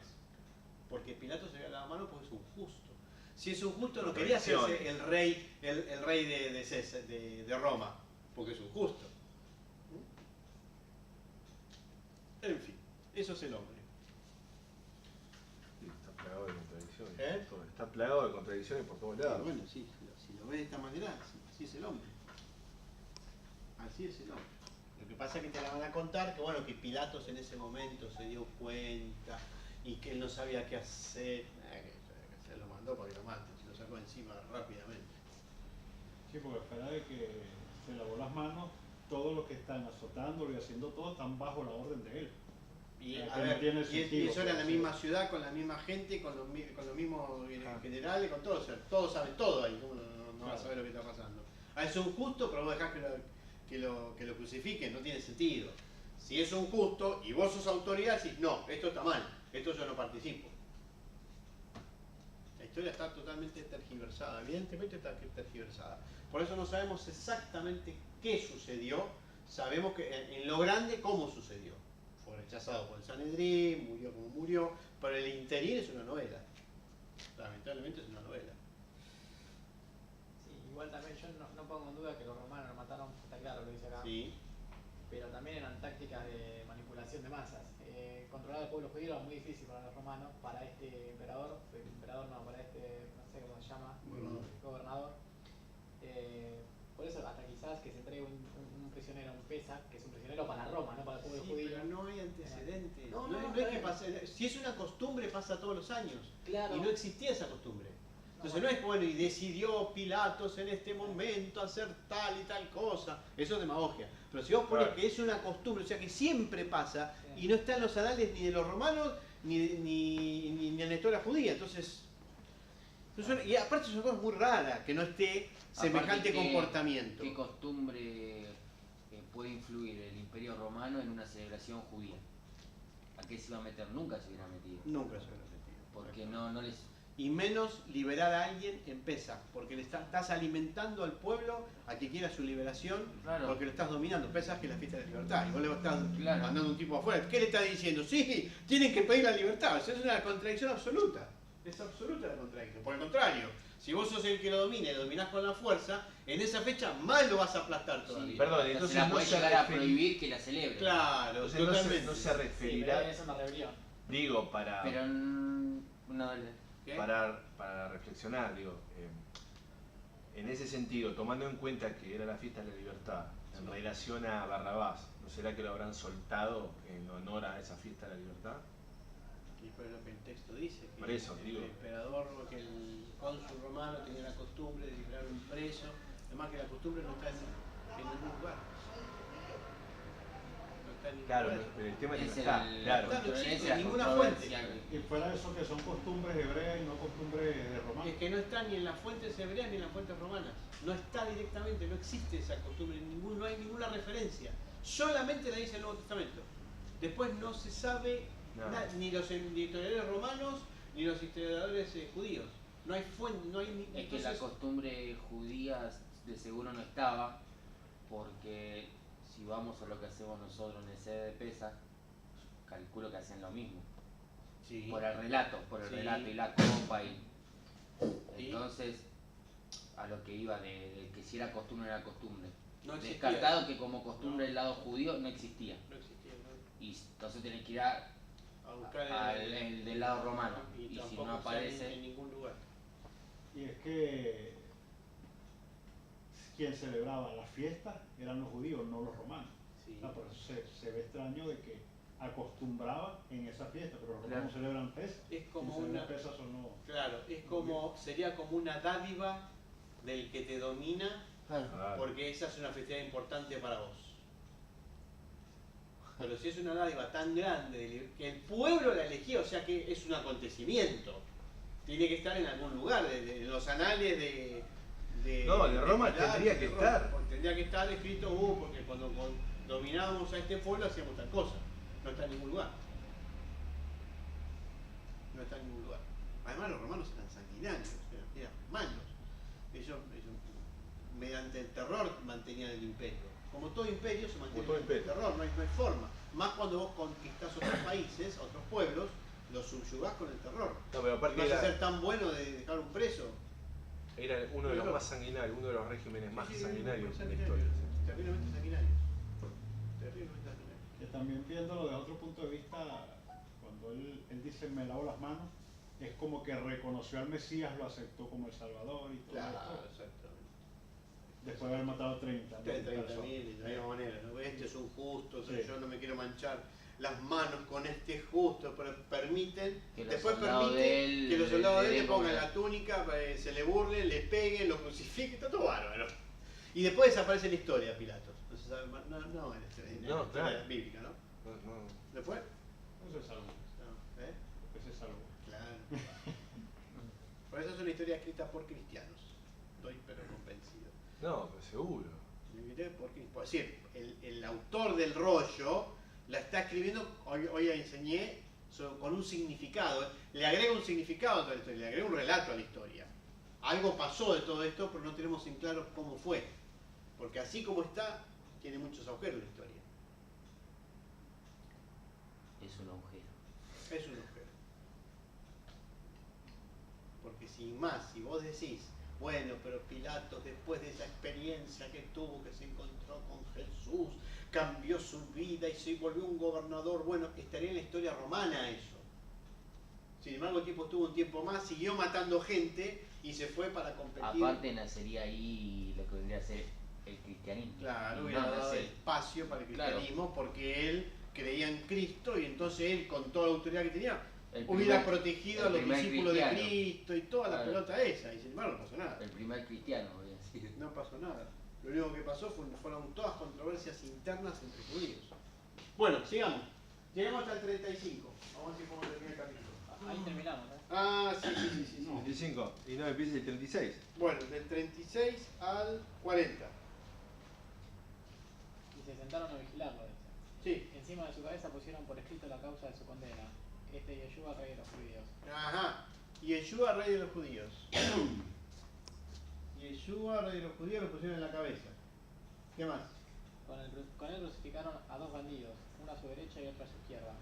Porque Pilato se ve a la mano porque es un justo. Si es un justo no quería hacerse el rey de César, de Roma, porque es un justo. En fin, eso es el hombre. Sí, está plagado de contradicciones. ¿Eh? Todo. Está plagado de contradicciones por todos lados. Bueno, sí, si lo ves de esta manera, así es el hombre. Así es el hombre. Lo que pasa es que te la van a contar que bueno, que Pilatos en ese momento se dio cuenta y que él no sabía qué hacer. Que se lo mandó para que lo maten, se lo sacó encima rápidamente. Sí, porque fuera de que se lavó las manos, todos los que están azotándolo y haciendo todo están bajo la orden de él. Y, Que a no ver, tiene y sentido, eso era en la sí. misma ciudad, con la misma gente, con los mismos generales, con todos, o sea, todos saben todo ahí, ¿cómo no vas a saber lo que está pasando? Es un justo, pero vos dejás que lo crucifiquen, no tiene sentido. Si es un justo y vos sos autoridad, decís, no, esto está mal, esto yo no participo. La historia está totalmente tergiversada, evidentemente está tergiversada. Por eso no sabemos exactamente qué sucedió, sabemos que en lo grande cómo sucedió. Fue rechazado por el Sanedrín, murió como murió, pero el interín es una novela. Lamentablemente es una novela. Sí, igual también yo no pongo en duda que los romanos lo mataron, está claro, lo dice acá. Sí. Pero también eran tácticas de manipulación de masas. Controlar al pueblo judío era muy difícil para los romanos, para este emperador, para este, no sé cómo se llama, gobernador. Por eso hasta quizás que se entregue un prisionero, un Pesa, que es un prisionero para Roma, no para el pueblo Sí, judío. pero no hay antecedentes. No, No es que pase. Si es una costumbre, pasa todos los años. Claro. Y no existía esa costumbre. Entonces no es que, bueno, y decidió Pilatos en este momento hacer tal y tal cosa. Eso es demagogia. Pero si vos pones Claro. que es una costumbre, o sea que siempre pasa, y no está en los anales ni de los romanos, ni en la historia judía. Entonces, y aparte son cosas muy raras, que no esté semejante Aparte, comportamiento. ¿Qué costumbre puede influir el Imperio Romano en una celebración judía? ¿A qué se iba a meter? Nunca se hubiera metido. Nunca se hubiera metido. Porque no les... Y menos liberar a alguien en Pesaj, porque le estás alimentando al pueblo a que quiera su liberación, Claro. porque lo estás dominando. Pesaj que es la fiesta de la libertad, y vos le estás Claro. mandando un tipo afuera. ¿Qué le estás diciendo? Sí, tienen que pedir la libertad. Eso es una contradicción absoluta. Es absoluta la contradicción. Por el contrario, si vos sos el que lo domina y lo dominás con la fuerza, en esa fecha más lo vas a aplastar todavía. Sí, Perdón, o sea, entonces se la no puede se llegar a referi- prohibir que la celebre. Claro, Entonces totalmente. no se Sí, pero referirá, es una rebelión. digo, para... Pero no, ¿Qué? para reflexionar, digo, en ese sentido, tomando en cuenta que era la fiesta de la libertad, en relación a Barrabás, ¿no será que lo habrán soltado en honor a esa fiesta de la libertad? Y por lo que el texto dice, que Por eso, el digo. emperador, que el cónsul romano tenía la costumbre de liberar un preso, además que la costumbre no está en ningún lugar. No está en ningún Claro, lugar. pero el tema es que no Es está, el- claro. Claro, no existe la ninguna controversia fuente. que- Y fuera eso que son costumbres hebreas y no costumbres de romanos. Es que no está ni en las fuentes hebreas ni en las fuentes romanas. No está directamente, no existe esa costumbre, no hay ninguna referencia. Solamente la dice el Nuevo Testamento. Después no se sabe Nada. ni los historiadores romanos ni los historiadores judíos. No hay fuente, no hay ni. Es que la entonces- costumbre judía de seguro no estaba, porque si vamos a lo que hacemos nosotros en el sede de Pesach, calculo que hacen lo mismo. Sí. Por el relato Sí. y la copa y. ¿Y? Entonces, a lo que iba de que si era costumbre era costumbre. No existía. Descartado que como costumbre del lado judío no existía. No existía, ¿no? Y entonces tenés que ir a buscar el del lado romano. Y si tampoco no sale aparece. en ningún lugar. Y es que quien celebraba las fiestas eran los judíos, no los romanos. Sí. Por eso se ve extraño de que acostumbraba en esa fiesta, pero los romanos Claro. celebran Pesach. Es como Y una. Pesach son no. Claro, es como, sería como una dádiva del que te domina, Ah, porque esa es una festividad importante para vos. Pero si es una dádiva tan grande, que el pueblo la eligió, o sea que es un acontecimiento, tiene que estar en algún lugar, en los anales No, de Roma Pilato, tendría que de Roma, estar. porque tendría que estar escrito, porque cuando dominábamos a este pueblo hacíamos tal cosa. No está en ningún lugar. No está en ningún lugar. Además los romanos eran sanguinarios, eran malos. Ellos mediante el terror mantenían el imperio. Como todo imperio se mantiene Como todo mediante el imperio. terror, no hay forma. Más cuando vos conquistás otros países, otros pueblos, los subyugás con el terror. No, pero Y aparte vas a era, ser tan bueno de dejar un preso. era uno de los Pero- más sanguinarios, uno de los regímenes más Sí, sanguinarios de la sanguinarios, historia. terriblemente sanguinarios. Terriblemente sanguinarios. Que también viéndolo desde otro punto de vista, cuando él dice me lavo las manos, es como que reconoció al Mesías, lo aceptó como el Salvador y todo Claro, esto, exactamente. después de haber matado 30.000 De 30.000 personas. de la misma manera, ¿no? Este es un justo, Sí. yo no me quiero manchar las manos con este justo, pero permiten, Que los después soldados permiten de él que los soldados de él le le pongan pongan- la túnica, se le burlen, le peguen, lo crucifiquen, está todo bárbaro. Y después desaparece la historia, Pilatos. No se sabe más, no en la No, historia claro. bíblica, ¿no? No. ¿Después? Eso es algo, No, ¿eh? eso es algo. Claro. Por eso es una historia escrita por cristianos. Estoy pero convencido. No, pero seguro. Es decir, el autor del rollo la está escribiendo, hoy enseñé, con un significado. Le agrega un significado a toda la historia, le agrega un relato a la historia. Algo pasó de todo esto, pero no tenemos en claro cómo fue. Porque así como está, tiene muchos agujeros la historia. Es un agujero. Es un agujero. Porque sin más, si vos decís, bueno, pero Pilatos después de esa experiencia que tuvo, que se encontró con Jesús, cambió su vida y se volvió un gobernador, bueno, estaría en la historia romana eso. Sin embargo, el tipo estuvo un tiempo más, siguió matando gente y se fue para competir. Aparte nacería ahí lo que vendría a ser el cristianismo. Claro, Y hubiera no dado nace- espacio para el Claro. cristianismo porque él creía en Cristo y entonces él, con toda la autoridad que tenía, el hubiera primer- protegido a el los primer discípulos de cristiano. Cristo y toda la Claro. pelota esa. Y sin embargo no pasó nada. El primer cristiano, voy a decir. No pasó nada. Lo único que pasó fueron todas controversias internas entre judíos. Bueno, sigamos. Llegamos hasta el 35. Vamos a ver cómo termina el capítulo. Ahí terminamos, ¿eh? Ah, sí. 25. Y no empieza el 36. Bueno, del 36 al 40. Y se sentaron a vigilarlo, dice. Sí. Encima de su cabeza pusieron por escrito la causa de su condena. Este Yeshua, rey de los judíos. Ajá. Yeshua, rey de los judíos. Yeshua, rey de los judíos, lo pusieron en la cabeza. ¿Qué más? Con él crucificaron a dos bandidos, uno a su derecha y otro a su izquierda.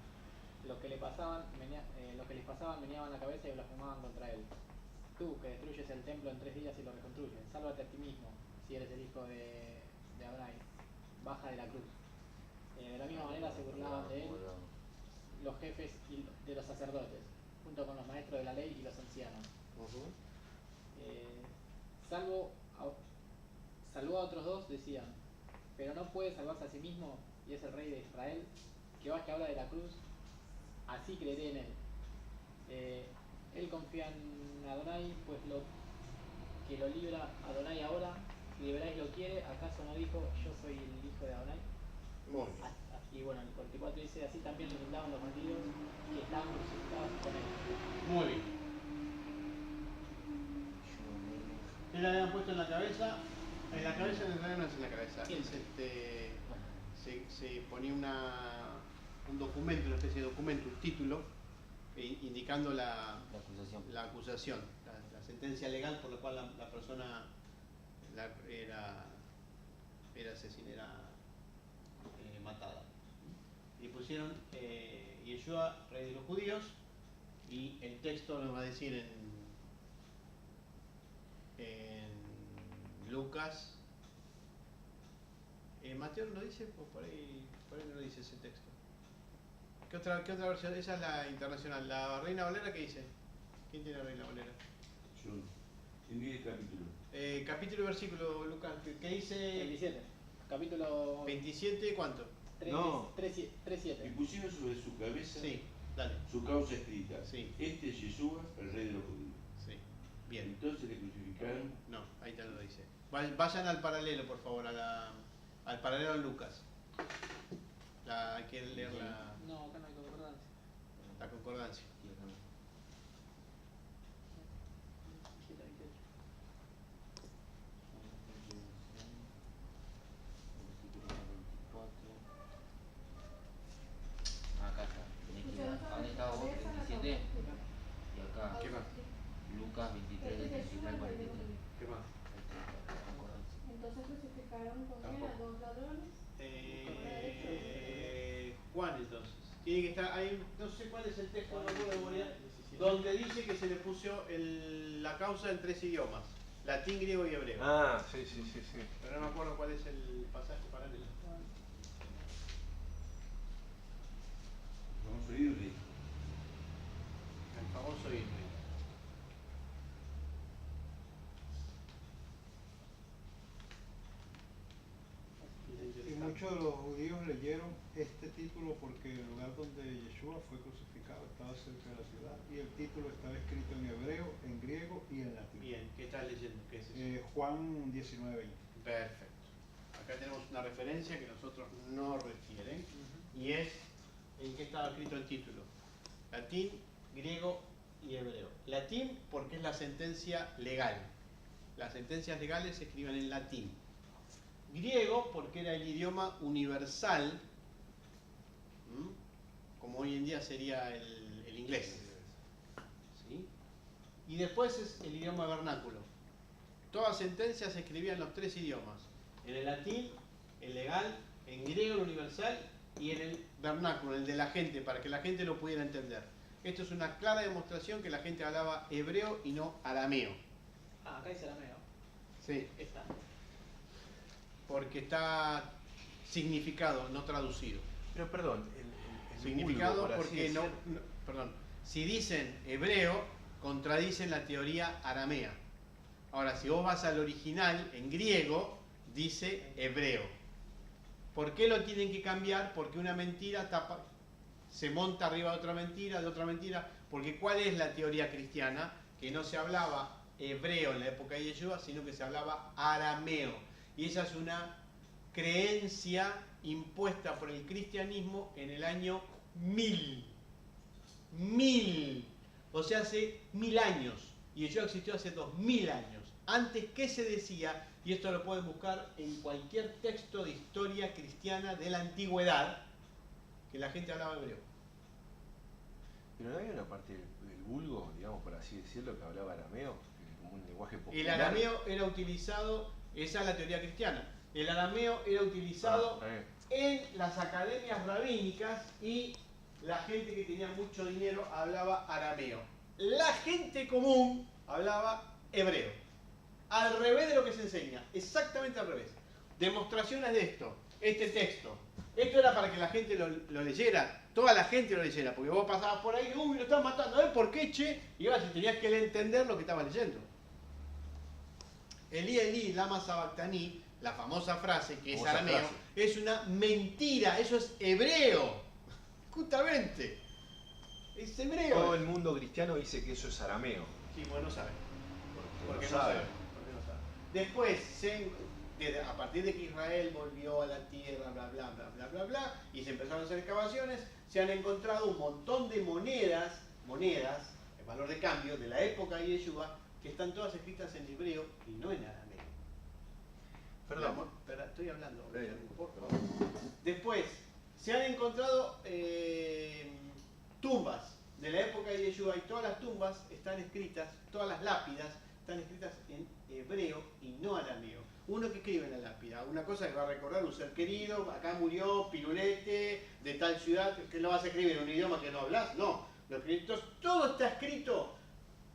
Los que les pasaban meneaban la cabeza y blasfemaban contra él. Tú, que destruyes el templo en 3 días y lo reconstruyes, sálvate a ti mismo, si eres el hijo de Abraham. Baja de la cruz. De la misma manera se burlaban de él los jefes de los sacerdotes, junto con los maestros de la ley y los ancianos. Salvó a otros dos, decían, pero no puede salvarse a sí mismo, y es el rey de Israel, que baje ahora de la cruz, así creeré en él. Él confía en Adonai, pues lo que lo libra Adonai ahora, liberáis lo quiere, ¿acaso no dijo yo soy el hijo de Adonai? Muy bien. Y bueno, el 44 dice, así también le brindaban los bandidos que estaban crucificados con él. Muy bien. ¿Qué le habían puesto en la cabeza? En la cabeza, en realidad no es en la cabeza. Se ponía un documento, una especie de documento, un título, indicando la acusación, la sentencia legal por la cual la persona era asesinada, matada. Y pusieron Yeshua, rey de los judíos, y el texto nos va a decir en Lucas. Mateo no lo dice, pues por ahí no lo dice ese texto. ¿Qué otra versión? Esa es la internacional. La Reina Valera, ¿qué dice? ¿Quién tiene la Reina Valera? Yo. ¿En qué capítulo? Capítulo y versículo, Lucas. ¿Qué dice? 27. Capítulo 27, ¿cuánto? 3.7. Y pusieron sobre su cabeza Sí, dale. su causa escrita. Sí. Este es Yeshua, el rey de los judíos. Sí. Bien. Entonces le crucificaron. No, ahí te lo dice. Vayan al paralelo, por favor, al paralelo en Lucas. Hay que leer No, acá no hay concordancia. la concordancia. 27, 28. Acá está. Tenés que ir a- ¿Dónde estaba vos? 37. Y acá. ¿Qué más? Lucas 23, 33, 43. ¿Qué más? Entonces crucificaron con él a dos ladrones. Juan, entonces. Tiene que estar ahí, no sé cuál es el texto, no me acuerdo de memoria, donde dice que se le puso la causa en 3 idiomas: latín, griego y hebreo. Ah, sí. Pero no me acuerdo cuál es el pasaje paralelo. Vamos a oírle. El famoso himno. Y muchos de los judíos leyeron este título porque el lugar donde Yeshua fue crucificado estaba cerca de la ciudad y el título estaba escrito en hebreo, en griego y en latín. Bien, ¿qué estás leyendo? ¿Qué es eso? Juan 19:20. Perfecto. Acá tenemos una referencia que nosotros no refieren y es en qué estaba escrito el título: latín, griego y hebreo. Latín porque es la sentencia legal. Las sentencias legales se escriben en latín. Griego porque era el idioma universal, como hoy en día sería el inglés. ¿Sí? Y después es el idioma vernáculo. Toda sentencia se escribía en los 3 idiomas: en el latín, el legal, en griego, el universal, y en el vernáculo, el de la gente, para que la gente lo pudiera entender. Esto es una clara demostración que la gente hablaba hebreo y no arameo. Acá dice arameo. Sí. Está. Porque está significado, no traducido. Pero perdón, el Significado vulgo, por así porque decir. perdón, si dicen hebreo, contradicen la teoría aramea. Ahora, si vos vas al original, en griego, dice hebreo. ¿Por qué lo tienen que cambiar? Porque una mentira se monta arriba de otra mentira, porque ¿cuál es la teoría cristiana? Que no se hablaba hebreo en la época de Yeshua, sino que se hablaba arameo. Y esa es una creencia impuesta por el cristianismo en el año 1000. O sea, hace 1000 años. Y Yeshua existió hace 2000 años. Antes, ¿qué se decía? Y esto lo pueden buscar en cualquier texto de historia cristiana de la antigüedad, que la gente hablaba hebreo. Pero no había una parte del vulgo, digamos, por así decirlo, que hablaba arameo, como un lenguaje popular. El arameo era utilizado, esa es la teoría cristiana, el arameo era utilizado en las academias rabínicas y la gente que tenía mucho dinero hablaba arameo. La gente común hablaba hebreo. Al revés de lo que se enseña, exactamente al revés. Demostraciones de esto, este texto. Esto era para que la gente lo leyera, toda la gente lo leyera, porque vos pasabas por ahí, uy, lo están matando, a ver por qué, che, y ibas y tenías que entender lo que estabas leyendo. Elí, Elí, lama sabactaní, la famosa frase que es arameo, es una mentira, eso es hebreo, justamente. Es hebreo. Todo el mundo cristiano dice que eso es arameo. Sí, bueno, no sabe. Porque Porque no sabe. Porque no sabe. Después, a partir de que Israel volvió a la tierra, bla, bla, bla, bla, bla, bla, y se empezaron a hacer excavaciones, se han encontrado un montón de monedas, el valor de cambio de la época de Yeshua, que están todas escritas en hebreo y no en arameo. Perdón. Pero estoy hablando. Por Por favor. Después, se han encontrado tumbas de la época de Yeshua y todas las tumbas están escritas, todas las lápidas están escritas en hebreo y no arameo. Uno que escribe en la lápida, una cosa que va a recordar un ser querido, acá murió Pirulete de tal ciudad, que lo vas a escribir en un idioma que no hablas, no. Todo está escrito,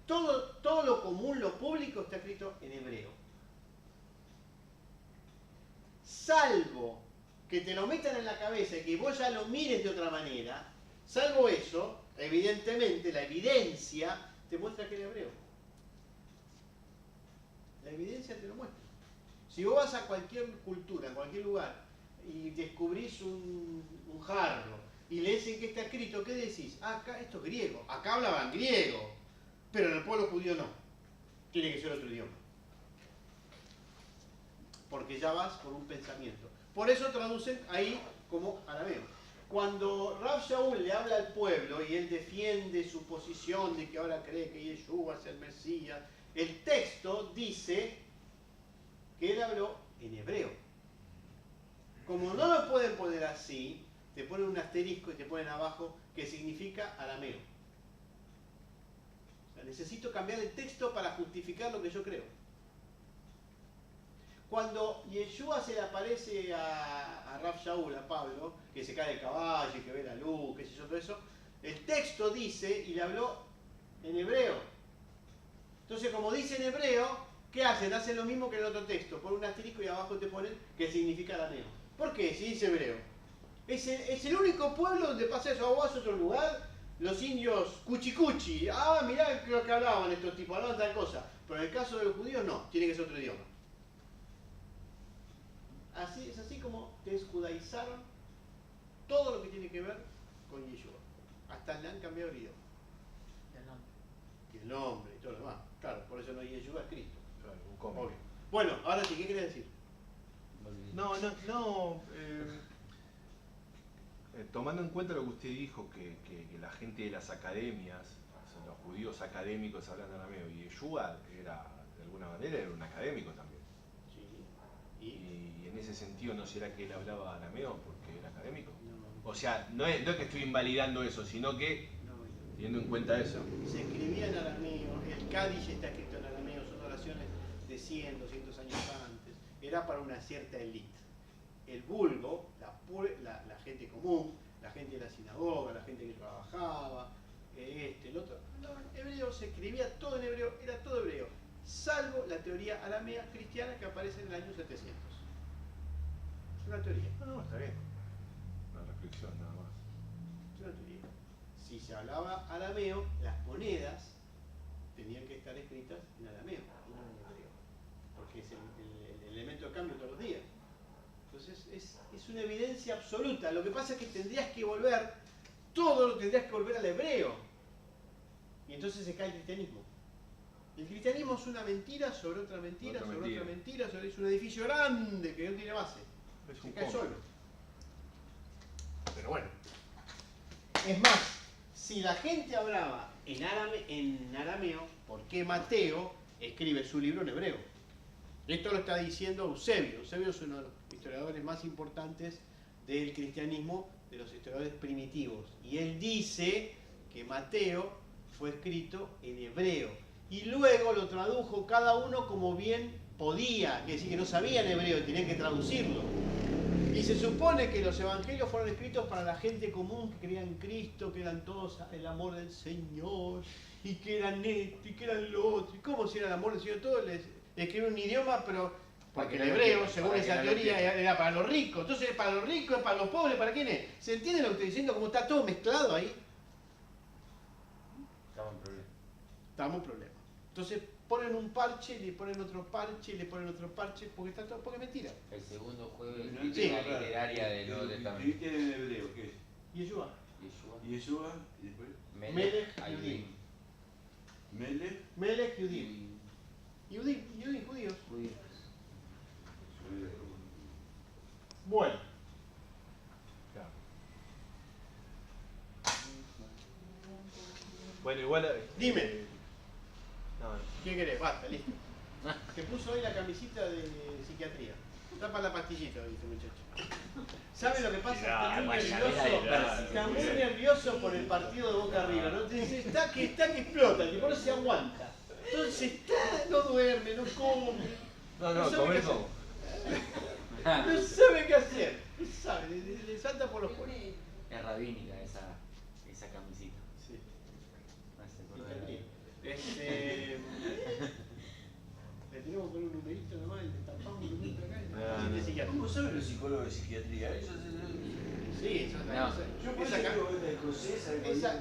todo lo común, lo público está escrito en hebreo. Salvo que te lo metan en la cabeza y que vos ya lo mires de otra manera, salvo eso, evidentemente la evidencia te muestra que es hebreo. La evidencia te lo muestra. Si vos vas a cualquier cultura, en cualquier lugar, y descubrís un jarro y lees en qué está escrito, ¿qué decís? Ah, acá esto es griego, acá hablaban griego, pero en el pueblo judío no. Tiene que ser otro idioma. Porque ya vas por un pensamiento. Por eso traducen ahí como arameo. Cuando Rav Shaul le habla al pueblo y él defiende su posición de que ahora cree que Yeshua es el Mesías, el texto dice que él habló en hebreo. Como no lo pueden poner así, te ponen un asterisco y te ponen abajo que significa arameo. O sea, necesito cambiar el texto para justificar lo que yo creo. Cuando Yeshua se le aparece a Rav Shaul, a Pablo, que se cae del caballo y que ve la luz, qué sé yo, todo eso, el texto dice, y le habló en hebreo. Entonces, como dice en hebreo, ¿qué hacen? Hacen lo mismo que en el otro texto, ponen un asterisco y abajo te ponen que significa arameo. ¿Por qué? Si dice hebreo. Es el único pueblo donde pasa eso. ¿A vos vas a otro lugar? Los indios cuchicuchi. Ah, mirá lo que hablaban estos tipos, hablaban tal cosa. Pero en el caso de los judíos no, tiene que ser otro idioma. Así, es así como desjudaizaron todo lo que tiene que ver con Yeshua. Hasta le han cambiado el idioma. Y el nombre y todo lo demás. Claro, por eso no hay Yeshua, es Cristo. Claro, un cómic. Obvio. Bueno, ahora sí, ¿qué querés decir? No. Tomando en cuenta lo que usted dijo, que la gente de las academias, o sea, los judíos académicos hablan arameo, y Yeshua era, de alguna manera, era un académico también. Sí. Y en ese sentido, ¿no será que él hablaba arameo porque era académico? No. O sea, no es que estoy invalidando eso, sino que, teniendo en cuenta eso. Se escribía en arameo, el Kadish está escrito en arameo, son oraciones de 100, 200 años antes. Era para una cierta élite. El vulgo, la gente común, la gente de la sinagoga, la gente que trabajaba, el otro. No, hebreo, se escribía todo en hebreo, era todo hebreo, salvo la teoría aramea cristiana que aparece en el año 700. Es una teoría. No, está bien. Una reflexión nada más. Es una teoría. Si se hablaba arameo, las monedas tenían que estar escritas en arameo, no en hebreo, porque es el elemento de cambio todos los días. Entonces es una evidencia absoluta. Lo que pasa es que tendrías que volver, todo lo tendrías que volver al hebreo. Y entonces se cae el cristianismo. El cristianismo es una mentira sobre otra mentira, sobre otra mentira, es un edificio grande que no tiene base. Se cae solo. Pero bueno. Es más, si la gente hablaba en arameo, ¿por qué Mateo escribe su libro en hebreo? Esto lo está diciendo Eusebio. Eusebio es uno de los historiadores más importantes del cristianismo, de los historiadores primitivos. Y él dice que Mateo fue escrito en hebreo. Y luego lo tradujo cada uno como bien podía, que decir que no sabían hebreo y tenían que traducirlo. Y se supone que los evangelios fueron escritos para la gente común que creía en Cristo, que eran todos el amor del Señor, y que eran esto, y que eran lo otro. ¿Y cómo si era el amor del Señor? Todo les escribió un idioma, pero porque el hebreo, según esa teoría, era para los ricos. Entonces, para los ricos, para los pobres, ¿para quién es? ¿Se entiende lo que estoy diciendo? Como está todo mezclado ahí. Estamos en problema. Estamos en problema. Entonces, ponen un parche, le ponen otro parche, le ponen otro parche, porque está todo, porque es mentira. El segundo juego de No crítica entiendo, literaria del Nuevo Testamento. ¿Viste en hebreo qué es? Yeshua. Yeshua, y después Melech Ayudim. Melech. Melech Yudim. Yudim, judíos. Bueno. Claro. Bueno, igual. Dime. No, no. ¿Qué querés? Basta, listo. Te puso hoy la camisita de psiquiatría. Tapa la pastillita, dice muchacho. ¿Sabe lo que pasa? Está muy nervioso. Está muy nervioso por el partido de Boca River. ¿No? Está que explota, que por eso se aguanta. Entonces no duerme, no come. No, sabe comer qué como. No sabe qué hacer. No sabe, le salta por los cuernos. Es rabínica esa camisita. Sí. Me hace acordar de- Le tenemos que poner un numerito nomás, le tapamos un numerito acá. No. De psiquiatra. ¿Cómo saben los psicólogos de psiquiatría? Sí, eso es la No. cosa. Yo por eso digo esta escocesa,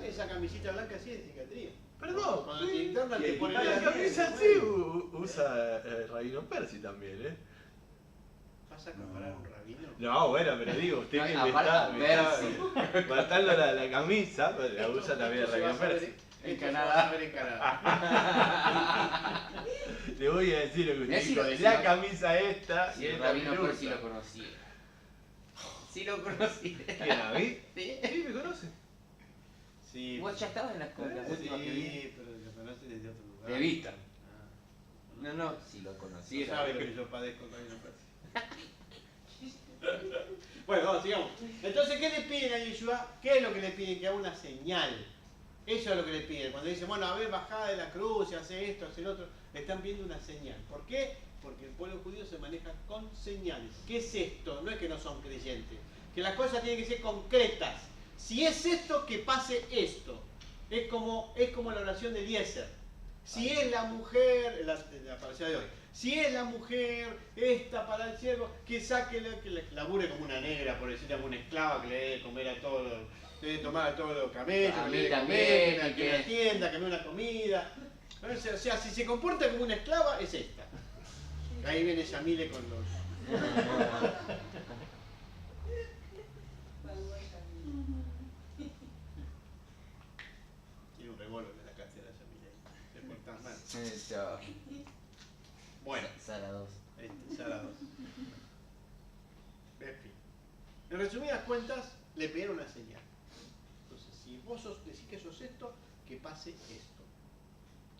Esa camisita blanca sí es de psiquiatría. Perdón, Cuando te internan Y te el ponen que la paga camisa bien, sí bueno. usa Rabino Percy también, ¿Vas a comparar un rabino? No, bueno, pero digo, usted No, que aparte, me está matando la camisa, pero la usa también Rabino Percy. En Esto Canadá. se va a ver en Canadá. Le voy a decir lo que Mirá usted si dijo, lo- la camisa esta Si y el esta rabino peluca. Percy lo conocía. Sí lo conocía. ¿Quién, a mí? ¿Sí? Sí, me conoce. Sí, Vos ya estabas en las últimas que vi. sí, pero lo conoces desde otro lugar. De vista. Ah. No, si lo No conociera. sabe lo que yo padezco con Rabino Percy. Bueno, vamos, sigamos. Entonces, ¿qué le piden a Yeshua? ¿Qué es lo que le piden? Que haga una señal. Eso es lo que le piden. Cuando dicen, bueno, a ver, bajada de la cruz y hace esto, hace lo otro, le están pidiendo una señal. ¿Por qué? Porque el pueblo judío se maneja con señales. ¿Qué es esto? No es que no son creyentes. Que las cosas tienen que ser concretas. Si es esto, que pase esto. Es como la oración de Eliezer. Si es la mujer, la parecida de hoy, si es la mujer esta para el siervo, que saque, que labure como una negra, por decirle, como una esclava, que le dé de comer a todos los, le dé de tomar a todos los camellos, A que mí le dé de también, comer, que y una que- tienda, que me dé una comida. O sea, si se comporta como una esclava, es esta. Ahí viene Yamile con los... Tiene un revólver en la cartera Yamile ahí. Te portás mal. Chao. Bueno. Sala 2. Ya la dos. En fin. En resumidas cuentas, le pidieron una señal. Entonces, si vos decís que sos esto, que pase esto.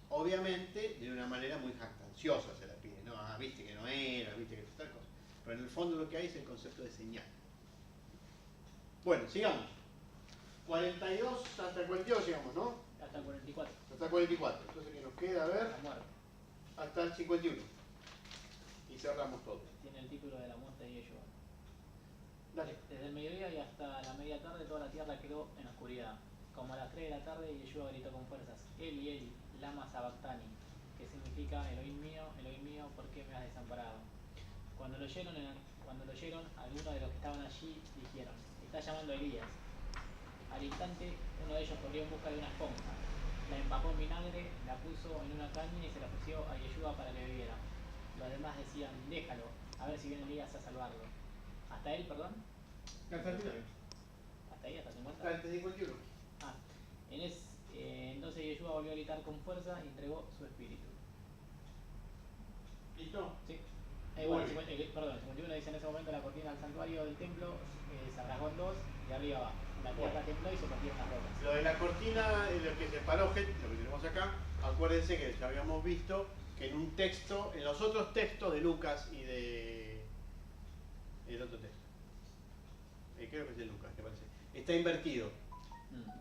Obviamente, de una manera muy jactanciosa se la pide. No, viste que no era, viste que tal cosa. Pero en el fondo lo que hay es el concepto de señal. Bueno, sigamos. 42 hasta el 42 llegamos, ¿no? Hasta el 44. Hasta el 44. Entonces, que nos queda, a ver, La muerte. hasta el 51. Y cerramos todo. Tiene el título de la muerte de Yeshua. Dale. Desde el mediodía y hasta la media tarde toda la tierra quedó en oscuridad. Como a las 3 de la tarde Yeshua gritó con fuerzas, Eli, lama sabactani, que significa Elohim mío, ¿por qué me has desamparado? Cuando lo oyeron, algunos de los que estaban allí dijeron, está llamando a Elías. Al instante uno de ellos corrió en busca de una esponja, la empapó en vinagre, la puso en una caña y se la ofreció a Yeshua para que bebiera. Los demás decían, déjalo, a ver si viene Elías a salvarlo. ¿Hasta él, perdón? Hasta el final. ¿Hasta ahí? ¿Hasta 50? Hasta el 51. Ah, entonces Yeshua volvió a gritar con fuerza y entregó su espíritu. ¿Listo? Sí. Muy Bueno, bien. perdón, el 51 dice en ese momento la cortina del santuario del templo se rasgó en dos de arriba abajo. La tierra tembló y se partieron las rocas. Lo de la cortina, lo que separó, lo que tenemos acá, acuérdense que ya habíamos visto que en un texto, en los otros textos de Lucas y de... el otro texto, creo que es de Lucas, que parece, está invertido.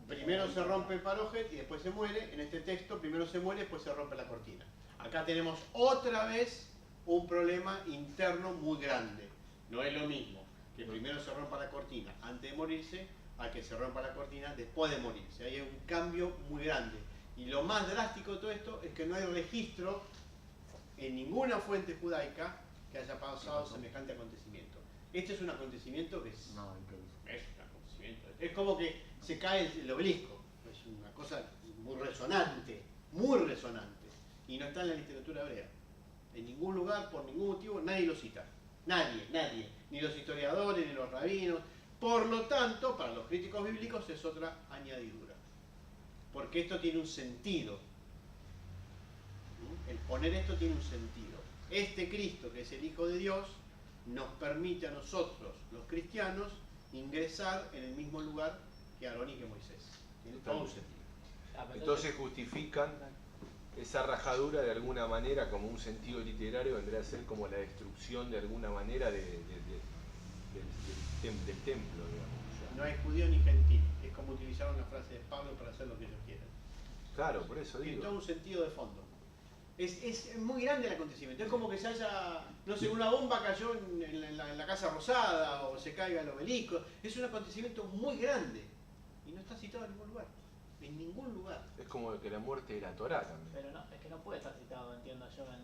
Primero se rompe el parojet y después se muere. En este texto primero se muere y después se rompe la cortina. Acá tenemos otra vez un problema interno muy grande. No es lo mismo que primero se rompa la cortina antes de morirse a que se rompa la cortina después de morirse. Hay un cambio muy grande. Y lo más drástico de todo esto es que no hay registro en ninguna fuente judaica que haya pasado semejante acontecimiento. Este es un acontecimiento que es... No, improviso. Es un acontecimiento. Es como que se cae el obelisco. Es una cosa muy resonante, muy resonante. Y no está en la literatura hebrea. En ningún lugar, por ningún motivo, nadie lo cita. Nadie. Ni los historiadores, ni los rabinos. Por lo tanto, para los críticos bíblicos es otra añadidura. Porque esto tiene un sentido. El poner esto tiene un sentido. Este Cristo, que es el Hijo de Dios, nos permite a nosotros, los cristianos, ingresar en el mismo lugar que Aarón y que Moisés. Tiene todo un sentido. Entonces justifican esa rajadura de alguna manera como un sentido literario, vendría a ser como la destrucción de alguna manera del templo, digamos. Ya. No hay judío ni gentil. Es como utilizaron la frase de Pablo para hacer lo que ellos quieran. Claro, por eso Tiene digo. todo un sentido de fondo. Es muy grande el acontecimiento. Es como que se haya, no sé, una bomba cayó en la Casa Rosada o se caiga el obelisco. Es un acontecimiento muy grande. Y no está citado en ningún lugar. En ningún lugar. Es como que la muerte era Torá también. Pero no, es que no puede estar citado, entiendo yo, en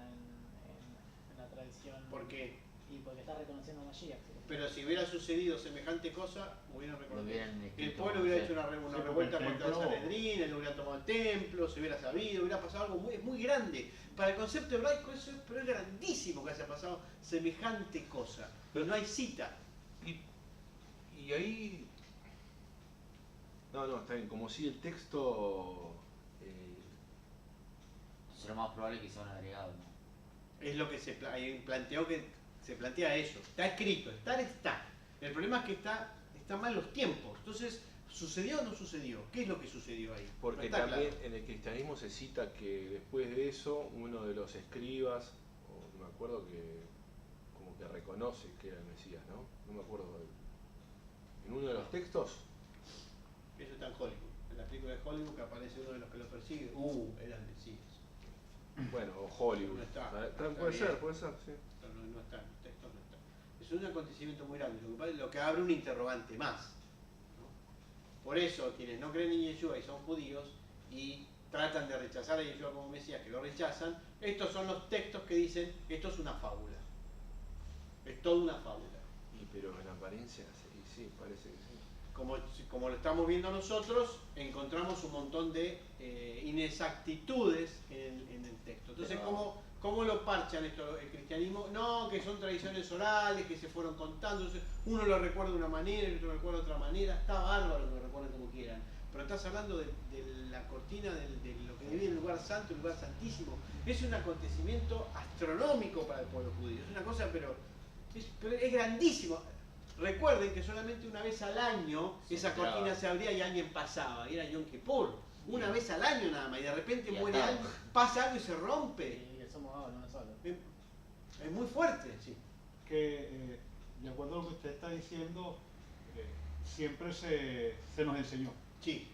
la tradición. ¿Por qué? Y porque está reconociendo a Mashiach. Pero si hubiera sucedido semejante cosa, hubieran Lo reconocido. hubieran El escrito, pueblo hubiera sí. hecho una porque revuelta el contra el templo- Sanedrín, él hubiera tomado el templo, se hubiera sabido, hubiera pasado algo muy grande. Para el concepto hebraico eso pero es grandísimo que haya pasado semejante cosa. Pero no hay cita. Y ahí... No, está bien. Como si el texto... Entonces lo más probable es que sea un agregado, ¿no? Es lo que se plantea eso. Está escrito, está. El problema es que está mal los tiempos. Entonces, ¿sucedió o no sucedió? ¿Qué es lo que sucedió ahí? Porque No está también claro. en el cristianismo se cita que después de eso, uno de los escribas, o no me acuerdo que como que reconoce que era el Mesías, ¿no? No me acuerdo. En uno de los textos, Eso está en Hollywood. En la película de Hollywood que aparece uno de los que lo persigue. Era el Mesías. bueno, o Hollywood. No está. Puede Está bien. ser, sí. Pero no está, en el texto no está. Es un acontecimiento muy grande, lo que abre un interrogante más. ¿No? Por eso, quienes no creen en Yeshua y son judíos y tratan de rechazar a Yeshua como Mesías, que lo rechazan, estos son los textos que dicen esto es una fábula. Es toda una fábula. Pero en apariencia, sí, parece que sí. Como lo estamos viendo nosotros, encontramos un montón de inexactitudes en el texto. Entonces, Pero- ¿cómo lo parchan esto el cristianismo? No, que son tradiciones orales, que se fueron contando. Entonces, uno lo recuerda de una manera, el otro lo recuerda de otra manera. Está bárbaro que lo recuerden como quieran. Pero estás hablando de la cortina de lo que divide el lugar santo, el lugar santísimo. Es un acontecimiento astronómico para el pueblo judío. Es una cosa, pero es grandísimo. Recuerden que solamente una vez al año esa cortina se abría y alguien pasaba, y era Yom Kippur. Una vez al año nada más, y de repente Y muere atado. alguien, pasa algo y se rompe. Y el somos ahora, no solo. Es muy fuerte, sí. Que de acuerdo a lo que usted está diciendo, siempre se nos enseñó Sí,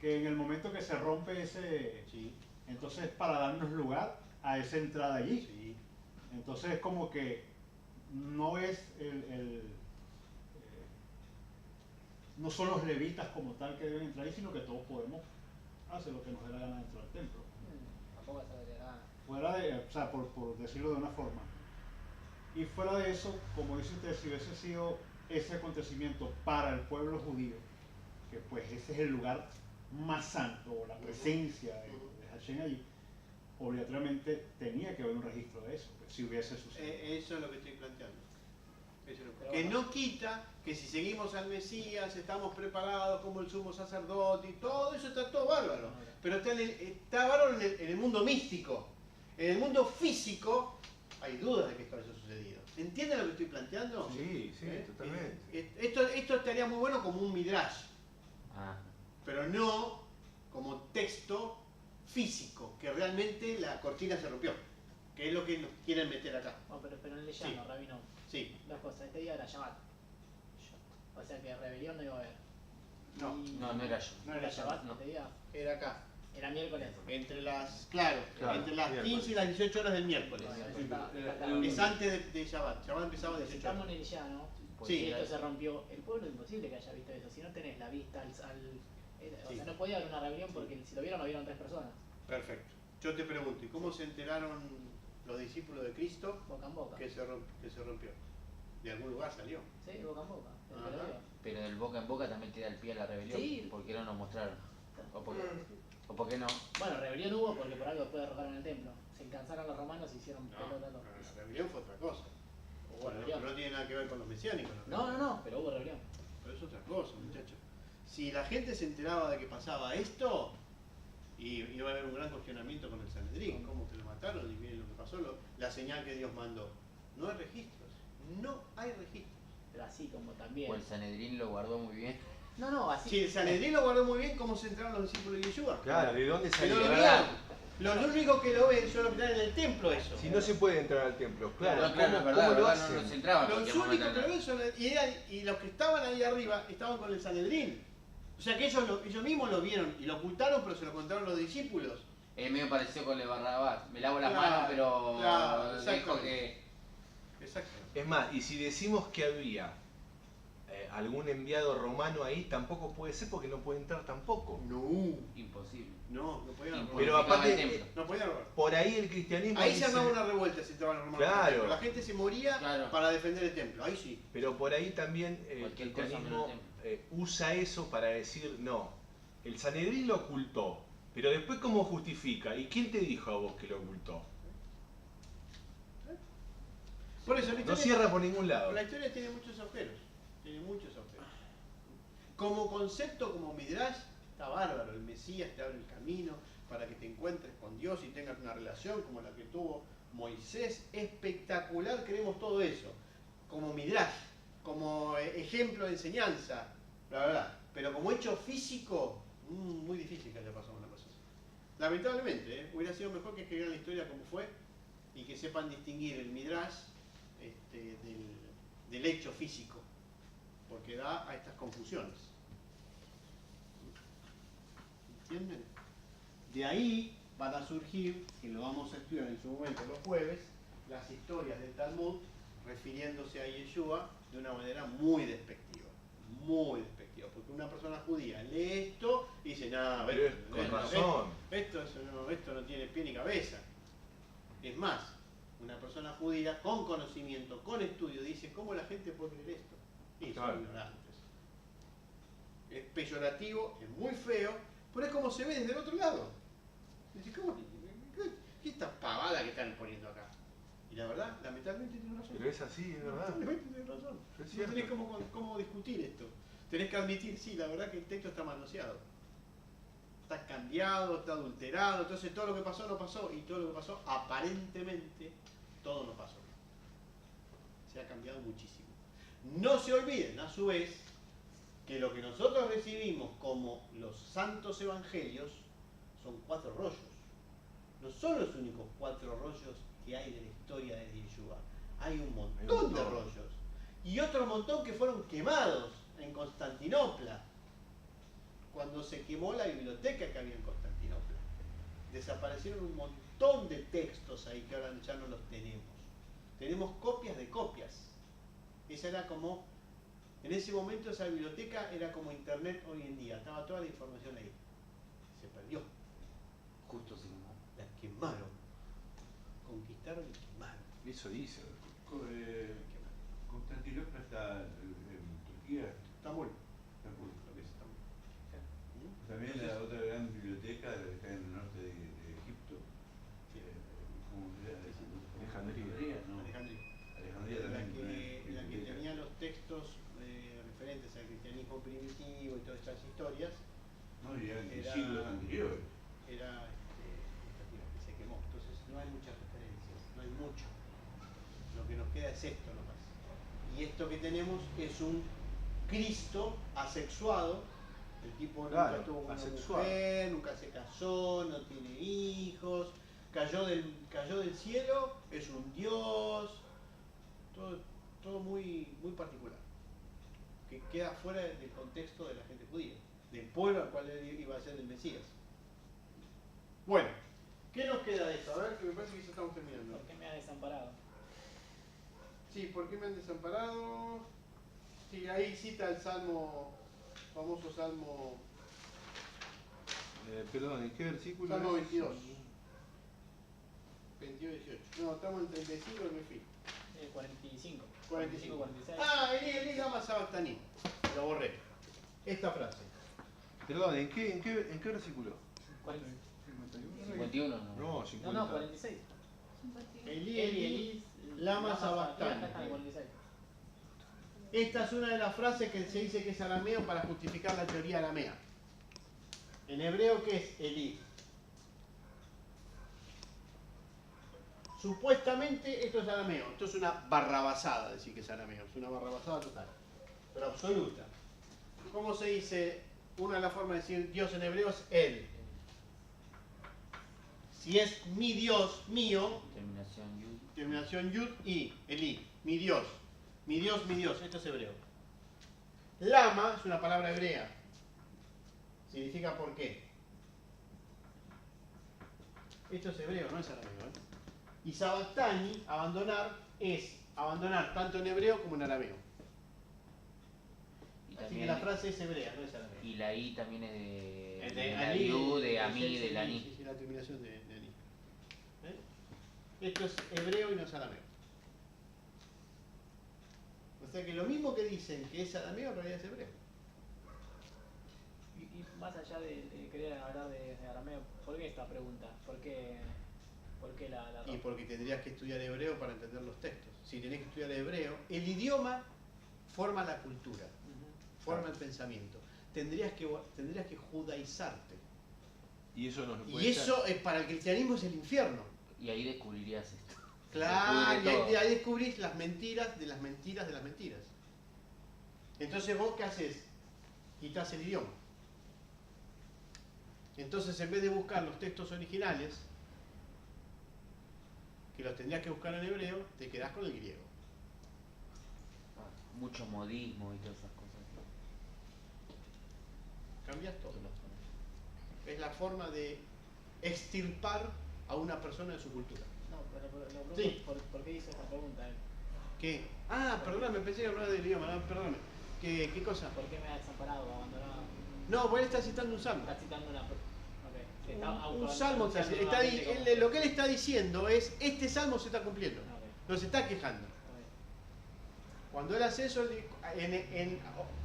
que en el momento que se rompe ese, sí, entonces es para darnos lugar a esa entrada allí. sí. Entonces es como que no es no son los levitas como tal que deben entrar ahí, sino que todos podemos hacer lo que nos dé la gana dentro del templo. Tampoco se agregará. Fuera de, o sea, por decirlo de una forma. Y fuera de eso, como dice usted, si hubiese sido ese acontecimiento para el pueblo judío, que pues ese es el lugar más santo, o la presencia de Hashem allí, obligatoriamente tenía que haber un registro de eso, pues, si hubiese sucedido. Eso es lo que estoy planteando. Eso es lo Pero que bueno. no quita que si seguimos al Mesías, estamos preparados como el sumo sacerdote y todo eso está todo bárbaro. Pero está bárbaro en el mundo místico. En el mundo físico hay dudas de que esto haya sucedido. ¿Entienden lo que estoy planteando? Sí, ¿Eh? totalmente. Esto estaría muy bueno como un midrash, Ah, pero no como texto físico, que realmente la cortina se rompió, que es lo que nos quieren meter acá. Bueno, pero en el llano, Sí. Rabino, Sí, dos cosas. Este día era Shabbat. O sea que rebelión no iba a haber. no, Y- no era yo. no ¿Era era Shabbat no. este día? era acá. Era miércoles. Entre las, Claro, entre las miércoles. 15 y las 18 horas del miércoles. Bueno, Sí, está pero, claro. Es antes de Shabbat. Shabbat empezaba a Si 18 estamos horas. en el llano, Sí. y esto se rompió, el pueblo es imposible que haya visto eso. Si no tenés la vista o Sí. sea, no podía haber una rebelión porque si lo vieron 3 personas, Perfecto. Yo te pregunto, ¿y cómo se enteraron los discípulos de Cristo boca en boca. que se rompió? De algún lugar salió. Sí, boca en boca. Te lo Ajá. digo. Pero del boca en boca también te da el pie a la rebelión. Sí. ¿Por qué no nos mostraron? ¿O por qué no? Bueno, rebelión hubo porque por algo después derrocaron el templo. Se cansaron los romanos y hicieron pelota a todos. La rebelión fue otra cosa. Hubo Bueno, rebelión. no tiene nada que ver con los mesiánicos. No, pero hubo rebelión. pero es otra cosa, muchachos. Si la gente se enteraba de que pasaba esto, iba a haber un gran cuestionamiento con el Sanedrín, cómo que lo mataron y miren lo que pasó, la señal que Dios mandó. No hay registros, no hay registros. Pero así como también. O el Sanedrín lo guardó muy bien. No, así. Si el Sanedrín lo guardó muy bien, ¿cómo se entraron los discípulos de Yeshua? Claro, ¿de dónde Que salió? no lo verdad. vieron. Los únicos que lo ven son los que están en el templo, eso. Si no se puede entrar al templo, claro. No, claro, ¿Cómo, es verdad, cómo lo verdad, hacen? no se entraba. en Los cualquier únicos momento. que lo ven son y los que estaban ahí arriba estaban con el Sanedrín. O sea que ellos mismos lo vieron y lo ocultaron, pero se lo contaron los discípulos. Medio pareció con el Barrabás. Me lavo las Claro, manos, pero claro, dijo exactamente. que. Exacto. Es más, y si decimos que había algún enviado romano ahí, tampoco puede ser porque no puede entrar tampoco. No, Imposible. no podían robar. Pero Purificaba aparte, el templo. No podían robar. por ahí el cristianismo Ahí dice- se armaba una revuelta si entraban los romanos. Claro. La gente se moría Claro. para defender el templo, ahí sí. Pero por ahí también el Cualquier cosa cristianismo menos usa eso para decir, no, el Sanedrín lo ocultó, pero después ¿cómo justifica? ¿Y quién te dijo a vos que lo ocultó? Por eso la No historia, cierra por ningún lado. la historia tiene muchos agujeros. Tiene muchos agujeros. Como concepto, como Midrash, está bárbaro. El Mesías te abre el camino para que te encuentres con Dios y tengas una relación como la que tuvo Moisés. Espectacular, queremos todo eso. Como Midrash, como ejemplo de enseñanza, la verdad. Pero como hecho físico, muy difícil que haya pasado una cosa así. Lamentablemente, hubiera sido mejor que escribieran la historia como fue y que sepan distinguir el Midrash del hecho físico, porque da a estas confusiones. ¿Entienden? De ahí van a surgir, que lo vamos a estudiar en su momento los jueves, las historias del Talmud refiriéndose a Yeshua de una manera muy despectiva, porque una persona judía lee esto y dice, nada, Pero es con razón. esto no tiene pie ni cabeza. Es más, una persona judía con conocimiento, con estudio, dice, ¿cómo la gente puede creer esto? Y Claro. son ignorantes. Es peyorativo, es muy feo, pero es como se ve desde el otro lado. Dice, ¿qué es esta pavada que están poniendo acá? Y la verdad, lamentablemente tiene razón. Pero es así, es verdad. Lamentablemente tiene razón. Es No cierto. tenés cómo discutir esto. Tenés que admitir, sí, la verdad que el texto está manoseado. Está cambiado, está adulterado, entonces todo lo que pasó no pasó, y todo lo que pasó aparentemente, todo no pasó. Se ha cambiado muchísimo. No se olviden, a su vez, que lo que nosotros recibimos como los santos evangelios son 4 rollos. No son los únicos 4 rollos que hay de la historia de Yeshua. Hay un montón de rollos. Y otro montón que fueron quemados en Constantinopla, cuando se quemó la biblioteca que había en Constantinopla. Desaparecieron un montón de textos ahí que ahora ya no los tenemos. Tenemos copias de copias. Esa era como, en ese momento esa biblioteca era como internet hoy en día, estaba toda la información ahí. Se perdió. Justo se quemó. La quemaron. Conquistaron y quemaron. Eso dice. Constantinopla está en Turquía. Estambul. Estambul. Lo que es Estambul. También la otra gran biblioteca que está en el norte de Egipto. ¿Cómo se llama? Alejandría. No. Alejandría. Alejandría La también. que tenía los textos referentes al cristianismo primitivo y todas estas historias, No, ya en Era- siglos anteriores. era esta tía que se quemó. Entonces no hay muchas referencias, no hay mucho. Lo que nos queda es esto nomás. Y esto que tenemos es un Cristo asexuado. El tipo Claro, nunca tuvo una asexuado. mujer, nunca se casó, no tiene hijos, cayó del cielo, es un dios, todo muy particular, que queda fuera del contexto de la gente judía, del pueblo al cual él iba a ser el Mesías. Bueno, ¿qué nos queda de esto? A ver, que me parece que ya estamos terminando. ¿Por qué me has desamparado? Sí, ¿por qué me han desamparado? Sí, ahí cita el salmo, famoso salmo, Perdón, ¿en qué versículo? Salmo es? 22. 22-18. No, estamos en 35 y me fui. 45. 45. 46. Ah, Eli Lama Sabactaní. Lo borré. Esta frase. Perdón, ¿en qué versículo? 51, ¿no? No, 50. No, 46. Eli Lama Acá está Sabactaní. el 46. Esta es una de las frases que se dice que es arameo para justificar la teoría aramea. En hebreo, ¿qué es Elí? Supuestamente esto es arameo. Esto es una barrabasada decir que es arameo. Es una barrabasada total. Pero absoluta. ¿Cómo se dice? Una de las formas de decir Dios en hebreo es Él. Si es mi Dios, mío, terminación yud y Elí, mi Dios. Mi Dios, mi Dios. Esto es hebreo. Lama es una palabra hebrea. Significa por qué. Esto es hebreo, no es arameo. Y sabatani, abandonar, es abandonar tanto en hebreo como en arameo. Así que la frase es hebrea, no es arameo. Y la I también es de Ali, Aliú, de Amí, de la Ni. Sí, la terminación de Ani. Esto es hebreo y no es arameo. O sea que lo mismo que dicen que es arameo, en realidad es hebreo. Y más allá de querer hablar de arameo, ¿por qué esta pregunta? ¿Por qué la Y porque tendrías que estudiar hebreo para entender los textos. Si tenés que estudiar hebreo, el idioma forma la cultura, forma el pensamiento. Tendrías que judaizarte. Y eso nos lo puede Y eso es, para el cristianismo es el infierno. Y ahí descubrirías esto. Claro, y Descubre ahí descubrís las mentiras de las mentiras de las mentiras. Entonces vos, ¿qué haces? Quitas el idioma. Entonces, en vez de buscar los textos originales, que los tendrías que buscar en hebreo, te quedás con el griego. mucho modismo y todas esas cosas. Cambias todo. Es la forma de extirpar a una persona de su cultura. No, pero lo pregunto, Sí. ¿por qué hizo esa pregunta él? ¿Qué? Ah, perdóname, pensé que hablaba del idioma, no, perdóname. ¿Qué cosa? ¿Por qué me ha desamparado, abandonado? No, vos él está citando un salmo. Está citando una... Okay. Se está Un salmo está, autoanunciando nuevamente como- lo que él está diciendo es, este salmo se está cumpliendo. Ok, No se está quejando. ok. Cuando él hace eso,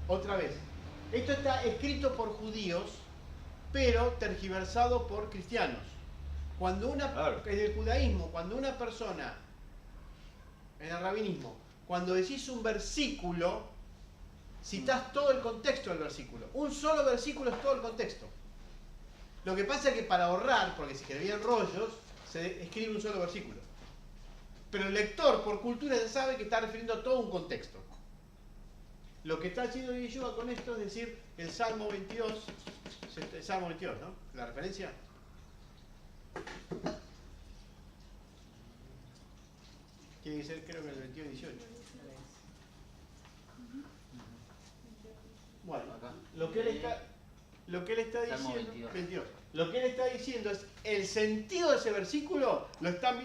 otra vez, esto está escrito por judíos, pero tergiversado por cristianos. Claro. En el judaísmo, cuando una persona, en el rabinismo, cuando decís un versículo, citás todo el contexto del versículo. Un solo versículo es todo el contexto. Lo que pasa es que para ahorrar, porque si escribían rollos, se escribe un solo versículo. Pero el lector, por cultura, ya sabe que está refiriendo a todo un contexto. Lo que está haciendo Yeshua con esto es decir, el Salmo 22, ¿no? La referencia. Tiene que ser, creo que el 22-18. Bueno, lo que él está Salmo diciendo, 22. 22. Lo que él está diciendo es, el sentido de ese versículo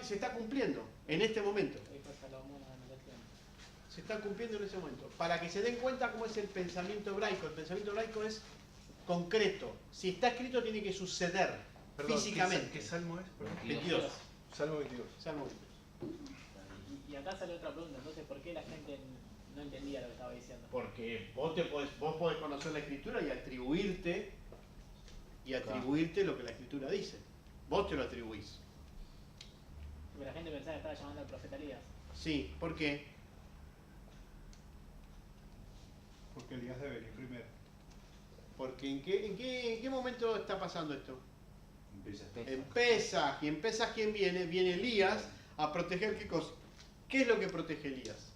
se está cumpliendo en este momento. Ahí fue Salomón a la lección. Se está cumpliendo en ese momento. Para que se den cuenta cómo es el pensamiento hebraico. El pensamiento hebraico es concreto. Si está escrito tiene que suceder físicamente. ¿Qué salmo es? Perdón. 22. Salmo 22. Salmo 22. Y acá sale otra pregunta, entonces, ¿por qué la gente no entendía lo que estaba diciendo? Porque vos podés conocer la escritura y atribuirte lo que la escritura dice. Vos te lo atribuís. Porque la gente pensaba que estaba llamando al profeta Elías. Sí, ¿por qué? Porque Elías debe venir primero. Porque ¿en qué momento está pasando esto? Empieza. En Pesaj. Y en Pesaj, ¿quién viene? Viene Elías a proteger ¿qué cosa? ¿Qué es lo que protege Elías?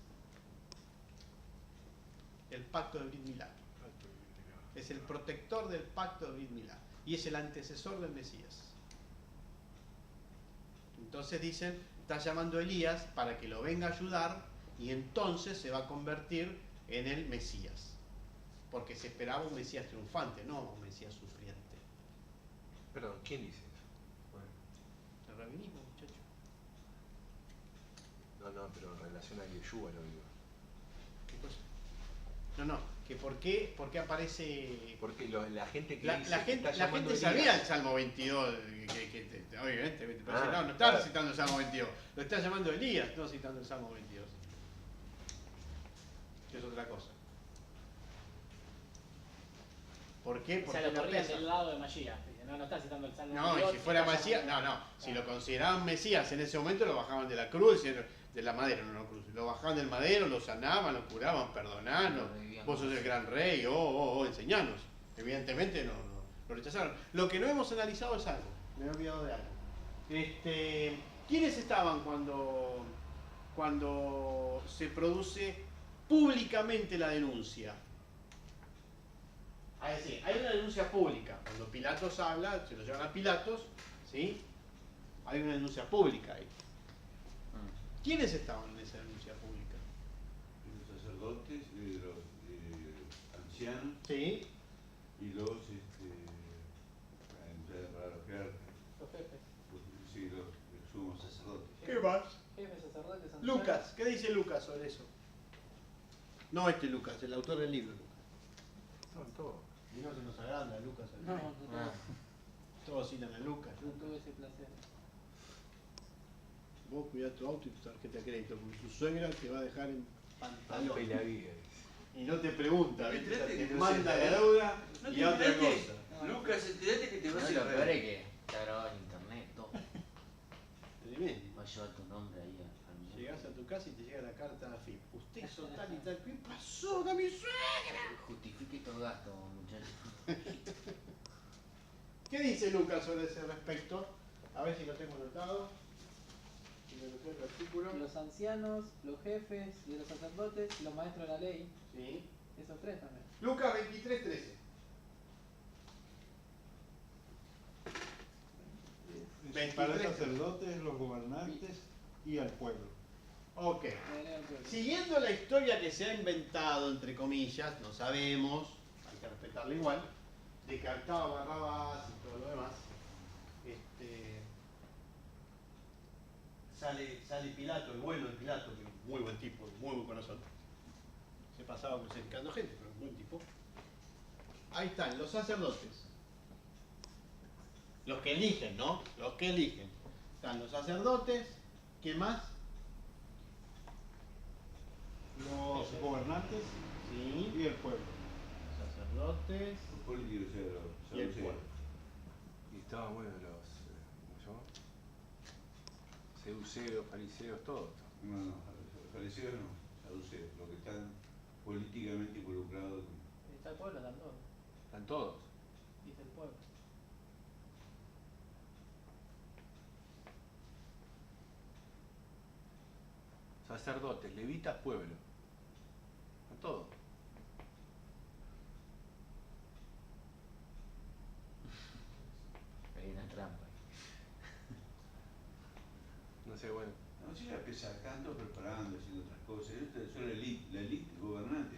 El pacto de Brit Milá. Es el protector del pacto de Brit Milá. Y es el antecesor del Mesías. Entonces dicen, está llamando a Elías para que lo venga a ayudar y entonces se va a convertir en el Mesías. Porque se esperaba un Mesías triunfante, no un Mesías sufriente. Perdón, ¿quién dice eso? El rabinismo, muchacho. No, pero en relación a Yeshua lo digo. ¿Qué cosa? No, que por qué aparece... Porque la gente que La dice que gente, está la llamando gente a Elías, sabía el Salmo 22, obviamente, te parece, no está claro. citando el Salmo 22, lo está llamando Elías, no citando el Salmo 22. Que es otra cosa. ¿Por qué? O Porque sea, lo la corrían pesa. del lado de Mashiach. Dice, no está citando el Salmo No, y 22, si fuera está Mesías, llamando- si lo consideraban Mesías en ese momento lo bajaban de la cruz, de la madera, no lo crucificaban. Lo bajaban del madero, lo sanaban, lo curaban, perdonanos. Lo revivían. Vos sos el gran rey, enseñanos. Evidentemente lo rechazaron. Lo que no hemos analizado es algo. Me he olvidado de algo. ¿Quiénes estaban cuando se produce públicamente la denuncia? Es decir, hay una denuncia pública. Cuando Pilatos habla, se lo llevan a Pilatos, ¿sí? Hay una denuncia pública ahí. ¿Quiénes estaban en esa denuncia pública? Los sacerdotes, los ancianos Sí. y los, para los jerarcas, Los jefes. sí, los sumos sacerdotes. ¿Qué más? Jefes, sacerdotes, ancianos. Lucas, ¿qué dice Lucas sobre eso? No Lucas, el autor del libro. Estaban todos. Y no se nos agranda Lucas. No, Todos citan a Lucas. no tuve ese placer. Vos cuidá tu auto y tu tarjeta de crédito, porque tu suegra te va a dejar en pantalón. Y no te pregunta, ¿viste? Te manda la deuda ¿No y te a otra enteraste? cosa. Lucas, enterate que te No, vas a lo peor es ir. que está grabado en internet todo. Tremendo. Va a llevar tu nombre ahí al mundo. Llegás a tu casa y te llega la carta AFIP. Usted hizo tal y tal. ¿Qué pasó con mi suegra? Justifique estos gastos, muchachos. ¿Qué dice Lucas sobre ese respecto? A ver si lo tengo anotado. Si me anoté el artículo. Los ancianos, los jefes de los sacerdotes y los maestros de la ley. Sí. Esos tres también. Lucas 23:13. Principales sacerdotes, los gobernantes y al pueblo. Ok. Sí. Siguiendo la historia que se ha inventado, entre comillas, no sabemos, hay que respetarla igual, de que actuaba Barrabás y todo lo demás, sale Pilato, el bueno de Pilato, que es un muy buen tipo, muy buen corazón. Se pasaba crucificando gente, pero un buen tipo. Ahí están, los sacerdotes. Los que eligen, ¿no? Los que eligen. Están los sacerdotes, ¿quién más? Los gobernantes Sí, y el pueblo. sacerdotes Los políticos, o sea, los y el saduceos. pueblo. Y estaban buenos los, ¿cómo se llama? Seduceos, fariseos, todos. No, los fariseos no, saduceos, los que están políticamente involucrados. Está el pueblo, están todos. Están todos. Dice el pueblo. Sacerdotes, levitas, pueblo. Están todos. Hay una trampa. No sé, bueno. No, si la empieza acá, ando preparando, haciendo otras cosas. Yo soy la elite gobernante.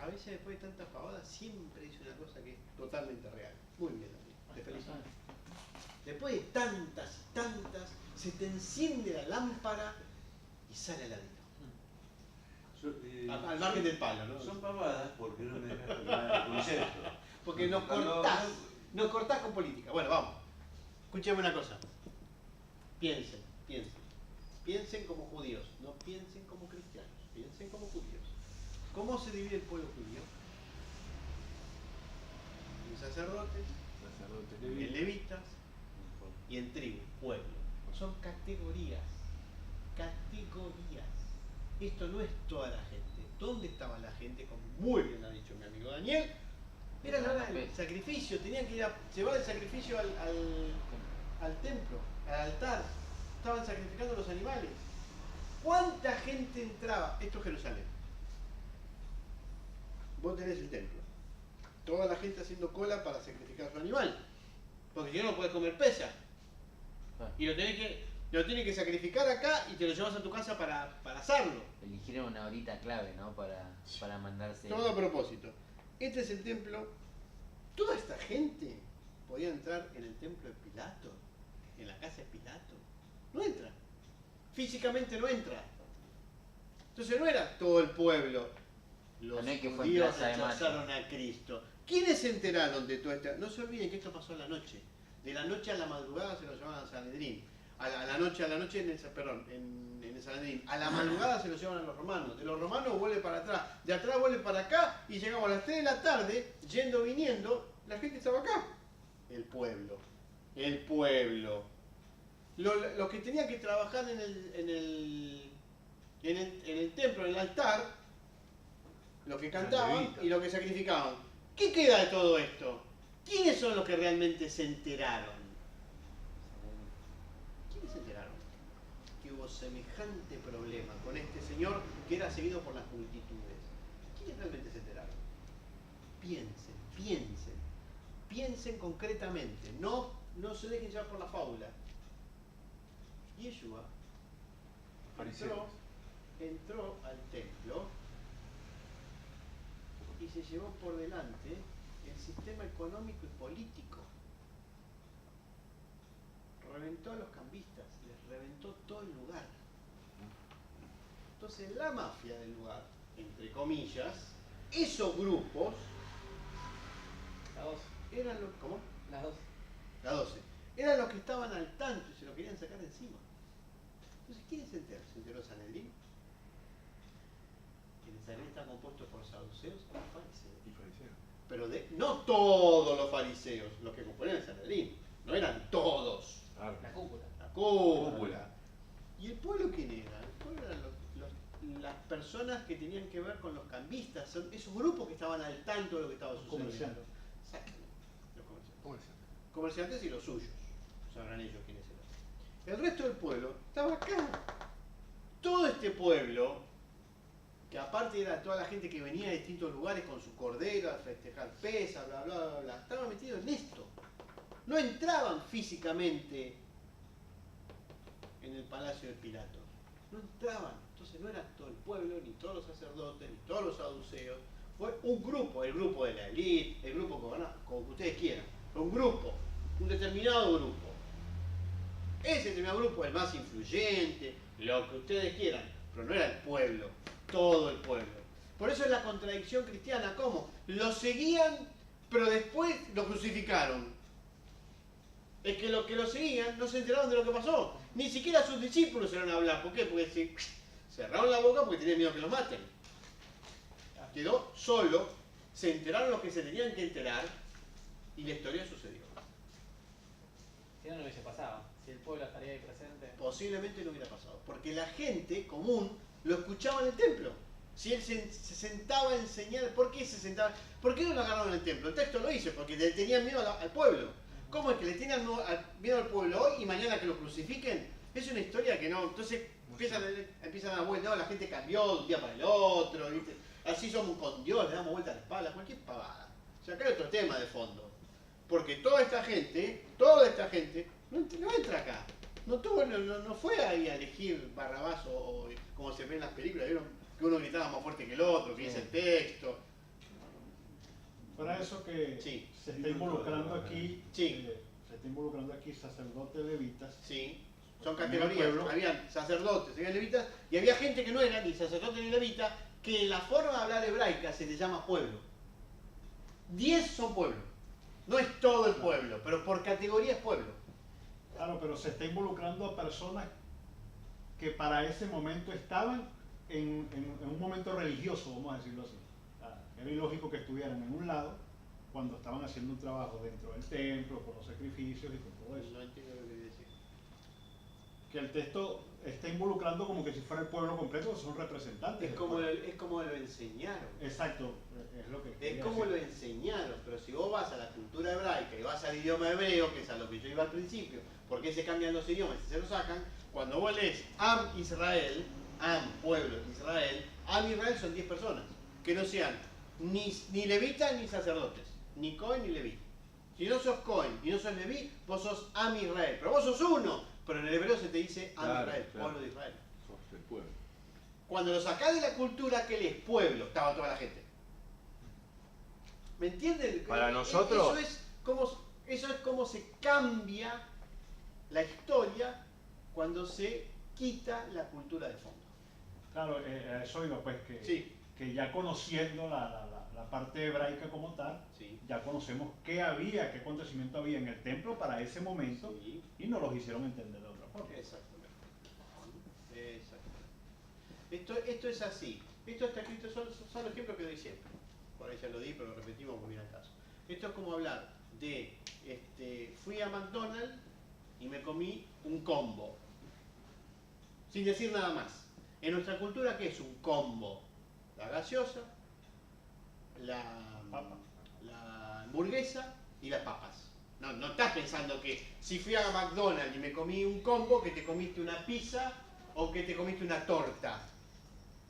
A veces después de tantas pavadas siempre dice una cosa que es totalmente real. Muy bien, David. Te felicito. Después de tantas y tantas, se te enciende la lámpara y sale la vida. Al margen del palo, ¿no? Son pavadas porque no me dejas terminar el concepto. Porque nos cortás con política. Bueno, vamos. Escuchemos una cosa. Piensen. Piensen como judíos, no piensen como cristianos, piensen como judíos. ¿Cómo se divide el pueblo judío? En sacerdotes, Sacerdotes, en levitas. levitas y en tribu, pueblo. Son categorías. Categorías. Esto no es toda la gente. ¿Dónde estaba la gente? Como muy bien ha dicho mi amigo Daniel. Era la hora del sacrificio. Tenían que ir a llevar el sacrificio al templo, al altar. Estaban sacrificando los animales. ¿Cuánta gente entraba? Esto es Jerusalén. Vos tenés el templo. Toda la gente haciendo cola para sacrificar su animal. Porque si no, no podés comer pesa. Y lo tenés que sacrificar acá y te lo llevas a tu casa para asarlo. Eligieron una horita clave, ¿no? Para mandarse. Todo a propósito. Este es el templo. Toda esta gente podía entrar en el templo de Pilato, en la casa de Pilato. No entra. Físicamente no entra. Entonces no era todo el pueblo. Los No es que fue en judíos Plaza de Mayo. rechazaron a Cristo. ¿Quiénes se enteraron de todo esto? No se olviden que esto pasó en la noche. De la noche a la madrugada se lo llamaban a Sanedrín. A la noche en el Sanedrín. A la madrugada se lo llevan a los romanos. De los romanos vuelve para atrás. De atrás vuelve para acá. Y llegamos a las 3 de la tarde, yendo, viniendo. La gente estaba acá. El pueblo. El pueblo. los que tenían que trabajar en el templo, en el altar, los que cantaban levitas. y los que sacrificaban. ¿Qué queda de todo esto? ¿Quiénes son los que realmente se enteraron? ¿Quiénes se enteraron? Que hubo semejante problema con este señor que era seguido por las multitudes. ¿Quiénes realmente se enteraron? Piensen, piensen, piensen concretamente, no se dejen llevar por la fábula. Yeshua entró al templo y se llevó por delante el sistema económico y político. Reventó a los cambistas, les reventó todo el lugar. Entonces la mafia del lugar, entre comillas, esos grupos La 12. eran los... ¿Cómo? Las 12. La 12. Eran los que estaban al tanto y se lo querían sacar de encima. Entonces, ¿quién se enteró? ¿Se enteró Sanedrín? El Sanedrín está compuesto por saduceos y fariseos. Y fariseo. Pero no todos los fariseos, los que componían el Sanedrín. No eran todos. Claro. La cúpula. La cúpula. ¿Y el pueblo quién era? El pueblo eran las personas que tenían que ver con los cambistas. Son esos grupos que estaban al tanto de lo que estaba sucediendo. Comerciantes. Exactamente. Los comerciantes. Comerciante. Comerciantes y los suyos. Sabrán ellos quiénes eran. El resto del pueblo estaba acá. Todo este pueblo, que aparte era toda la gente que venía de distintos lugares con su cordero a festejar Pesa, bla bla bla bla, estaba metido en esto. No entraban físicamente en el palacio de Pilato. No entraban. Entonces no era todo el pueblo, ni todos los sacerdotes, ni todos los saduceos. Fue un grupo, el grupo de la élite, el grupo como ustedes quieran. Fue un grupo, un determinado grupo. Ese determinado grupo, el más influyente, lo que ustedes quieran, pero no era el pueblo, todo el pueblo. Por eso es la contradicción cristiana, ¿cómo? Lo seguían, pero después lo crucificaron. Es que los que lo seguían no se enteraron de lo que pasó. Ni siquiera sus discípulos se van a hablar. ¿Por qué? Porque se cerraron la boca porque tenían miedo que los maten. Quedó solo, se enteraron los que se tenían que enterar y la historia sucedió. Si no, no hubiese pasado. Si el pueblo estaría ahí presente. Posiblemente no hubiera pasado, porque la gente común lo escuchaba en el templo. Si él se sentaba a enseñar, ¿por qué se sentaba? ¿Por qué no lo agarraron en el templo? El texto lo dice, porque le tenían miedo al pueblo. ¿Cómo es que le tenían miedo al pueblo hoy y mañana que lo crucifiquen? Es una historia que no. Entonces empiezan a dar vuelta, no, la gente cambió de un día para el otro, ¿viste? Así somos con Dios, le damos vuelta a la espalda, cualquier pavada. O sea, acá hay otro tema de fondo. Porque toda esta gente no entra acá. No fue ahí a elegir Barrabás o como se ve en las películas, ¿vieron? Que uno gritaba más fuerte que el otro, que dice el texto. Para eso que Sí. se está involucrando aquí, Sí. se está involucrando aquí sacerdotes levitas. Sí, son En el categorías. pueblo. Habían sacerdotes, había levitas, y había gente que no era ni sacerdote ni levita, que en la forma de hablar hebraica se le llama pueblo. 10 son pueblo. No es todo el pueblo, pero por categoría es pueblo. Claro, pero se está involucrando a personas que para ese momento estaban en un momento religioso, vamos a decirlo así. Era ilógico que estuvieran en un lado cuando estaban haciendo un trabajo dentro del templo, con los sacrificios y con todo eso. No entiendo lo que quiere decir. Que el texto está involucrando como que si fuera el pueblo completo, son representantes. Es del como, pueblo. es como lo enseñaron. Exacto, es lo que Es quería como lo decir. enseñaron, pero si vos vas a la cultura hebraica y vas al idioma hebreo, que es a lo que yo iba al principio, ¿por qué se cambian los idiomas y se los sacan? Cuando vos lees Am Israel, Am, pueblo, Israel, Am Israel son 10 personas, que no sean ni levitas ni sacerdotes, ni Cohen ni Leví. Si no sos Cohen y no sos Leví, vos sos Am Israel, pero vos sos uno, pero en el hebreo se te dice Am Claro, Israel, claro. pueblo de Israel. Sos del pueblo. Cuando lo sacás de la cultura que es pueblo, estaba toda la gente. ¿Me entienden? Para nosotros- Eso es como se cambia la historia cuando se quita la cultura de fondo. Claro, a eso iba, pues, Sí. que ya conociendo la parte hebraica como tal, Sí. ya conocemos qué había, qué acontecimiento había en el templo para ese momento Sí. y nos los hicieron entender de otra forma. Exactamente. Esto es así. Esto está escrito, son los ejemplos que doy siempre. Por ahí ya lo di, pero lo repetimos porque viene al caso. Esto es como hablar de, fui a McDonald's y me comí un combo. Sin decir nada más. En nuestra cultura, ¿qué es un combo? La gaseosa, la hamburguesa y las papas. No estás pensando que si fui a McDonald's y me comí un combo, que te comiste una pizza o que te comiste una torta.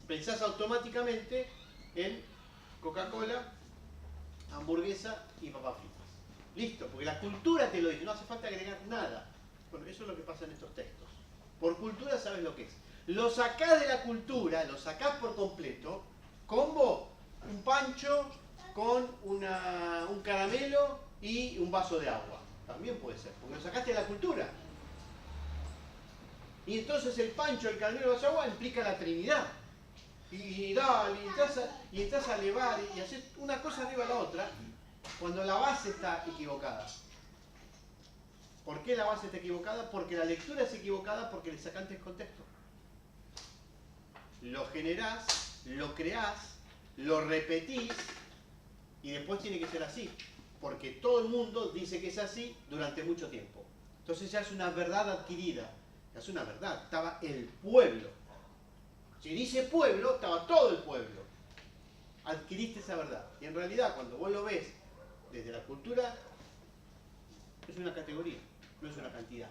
Pensás automáticamente en Coca-Cola, hamburguesa y papas fritas. Listo, porque la cultura te lo dice, no hace falta agregar nada. Bueno, eso es lo que pasa en estos textos. Por cultura sabes lo que es. Lo sacás de la cultura, lo sacás por completo, combo, un pancho con un caramelo y un vaso de agua. También puede ser, porque lo sacaste de la cultura. Y entonces el pancho, el caramelo y el vaso de agua implica la Trinidad. Y dale, y estás a elevar y haces una cosa arriba de la otra cuando la base está equivocada. ¿Por qué la base está equivocada? Porque la lectura es equivocada, porque le sacaste el contexto. Lo generás, lo creás, lo repetís y después tiene que ser así. Porque todo el mundo dice que es así durante mucho tiempo. Entonces ya es una verdad adquirida. Ya es una verdad. Estaba el pueblo. Si dice pueblo, estaba todo el pueblo. Adquiriste esa verdad. Y en realidad, cuando vos lo ves desde la cultura, es una categoría, no es una cantidad.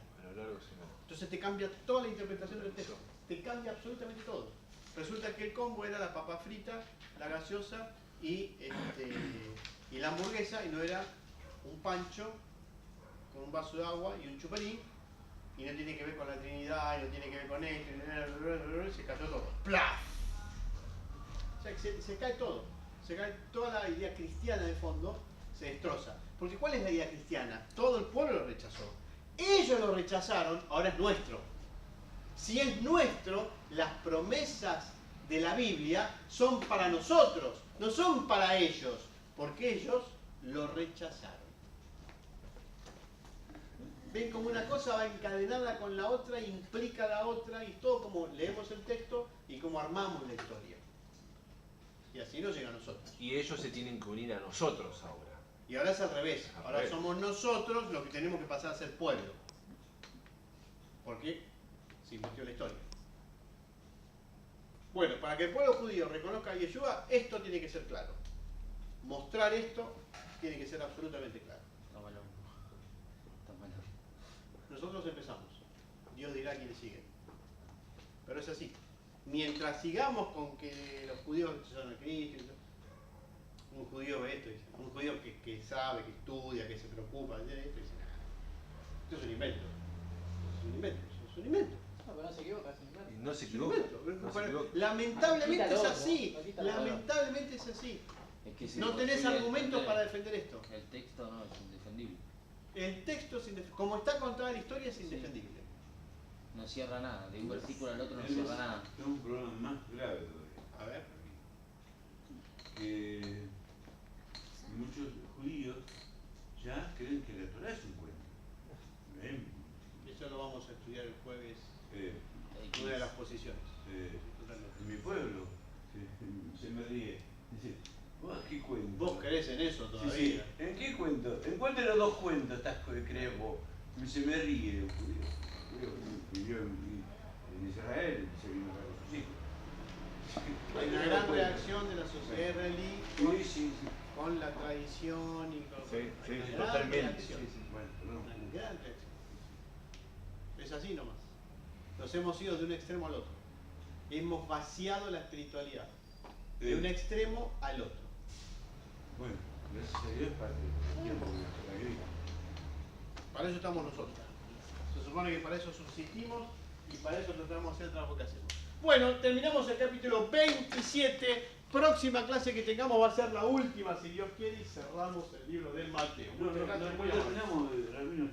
Entonces te cambia toda la interpretación del texto. Te cambia absolutamente todo. Resulta que el combo era la papa frita, la gaseosa y la hamburguesa, y no era un pancho con un vaso de agua y un chuperín, y no tiene que ver con la Trinidad, y no tiene que ver con esto, y se cayó todo. ¡Plaf! O sea, se cae todo. Se cae toda la idea cristiana de fondo, se destroza. Porque ¿cuál es la idea cristiana? Todo el pueblo lo rechazó. Ellos lo rechazaron, ahora es nuestro. Si es nuestro, las promesas de la Biblia son para nosotros, no son para ellos, porque ellos lo rechazaron. Ven como una cosa va encadenada con la otra, implica la otra, y todo como leemos el texto y como armamos la historia. Y así nos llega a nosotros. Y ellos se tienen que unir a nosotros ahora. Y ahora es al revés. Ahora somos nosotros los que tenemos que pasar a ser pueblo. Porque se invirtió la historia. Bueno, para que el pueblo judío reconozca a Yeshua, esto tiene que ser claro. Mostrar esto tiene que ser absolutamente claro. Nosotros empezamos. Dios dirá quién sigue. Pero es así. Mientras sigamos con que los judíos son a Cristo, un judío ve esto, un judío que sabe, que estudia, que se preocupa de esto, dice, esto es un invento. Es un invento, es un invento. No, pero no se equivoca, es un invento. No se equivoca. Lamentablemente es así. Lamentablemente es así. Es que si No tenés posible argumentos defender, para defender esto. El texto no es indefendible. El texto es indefendible. Como está contada la historia es indefendible. No cierra nada. De un versículo al otro no cierra nada. Tengo un problema más grave todavía. A ver. Que muchos judíos ya creen que la Torá es un cuento. ¿Ven? Eso lo vamos a estudiar el jueves. Una de las posiciones. En mi pueblo se me ríe. Dice, ¿vos qué cuento? ¿Vos creés en eso todavía? Sí, sí. ¿En qué cuento? ¿En cuál de los dos cuentos estás crees vos? Se me ríe un judío. Vivió en Israel y se vino acá con sus hijos. Hay una gran reacción de la sociedad israelí Sí. con la tradición y con Sí, una gran totalmente. reacción. Bueno, perdón. Una gran reacción. Es así nomás. Nos hemos ido de un extremo al otro. Hemos vaciado la espiritualidad. De un extremo al otro. Bueno, gracias a Dios parte del tiempo que la grita. Para eso estamos nosotros. Se supone que para eso subsistimos y para eso tratamos de hacer el trabajo que hacemos. Bueno, terminamos el capítulo 27. Próxima clase que tengamos va a ser la última, si Dios quiere, y cerramos el libro del Mateo. No terminamos, Rabino,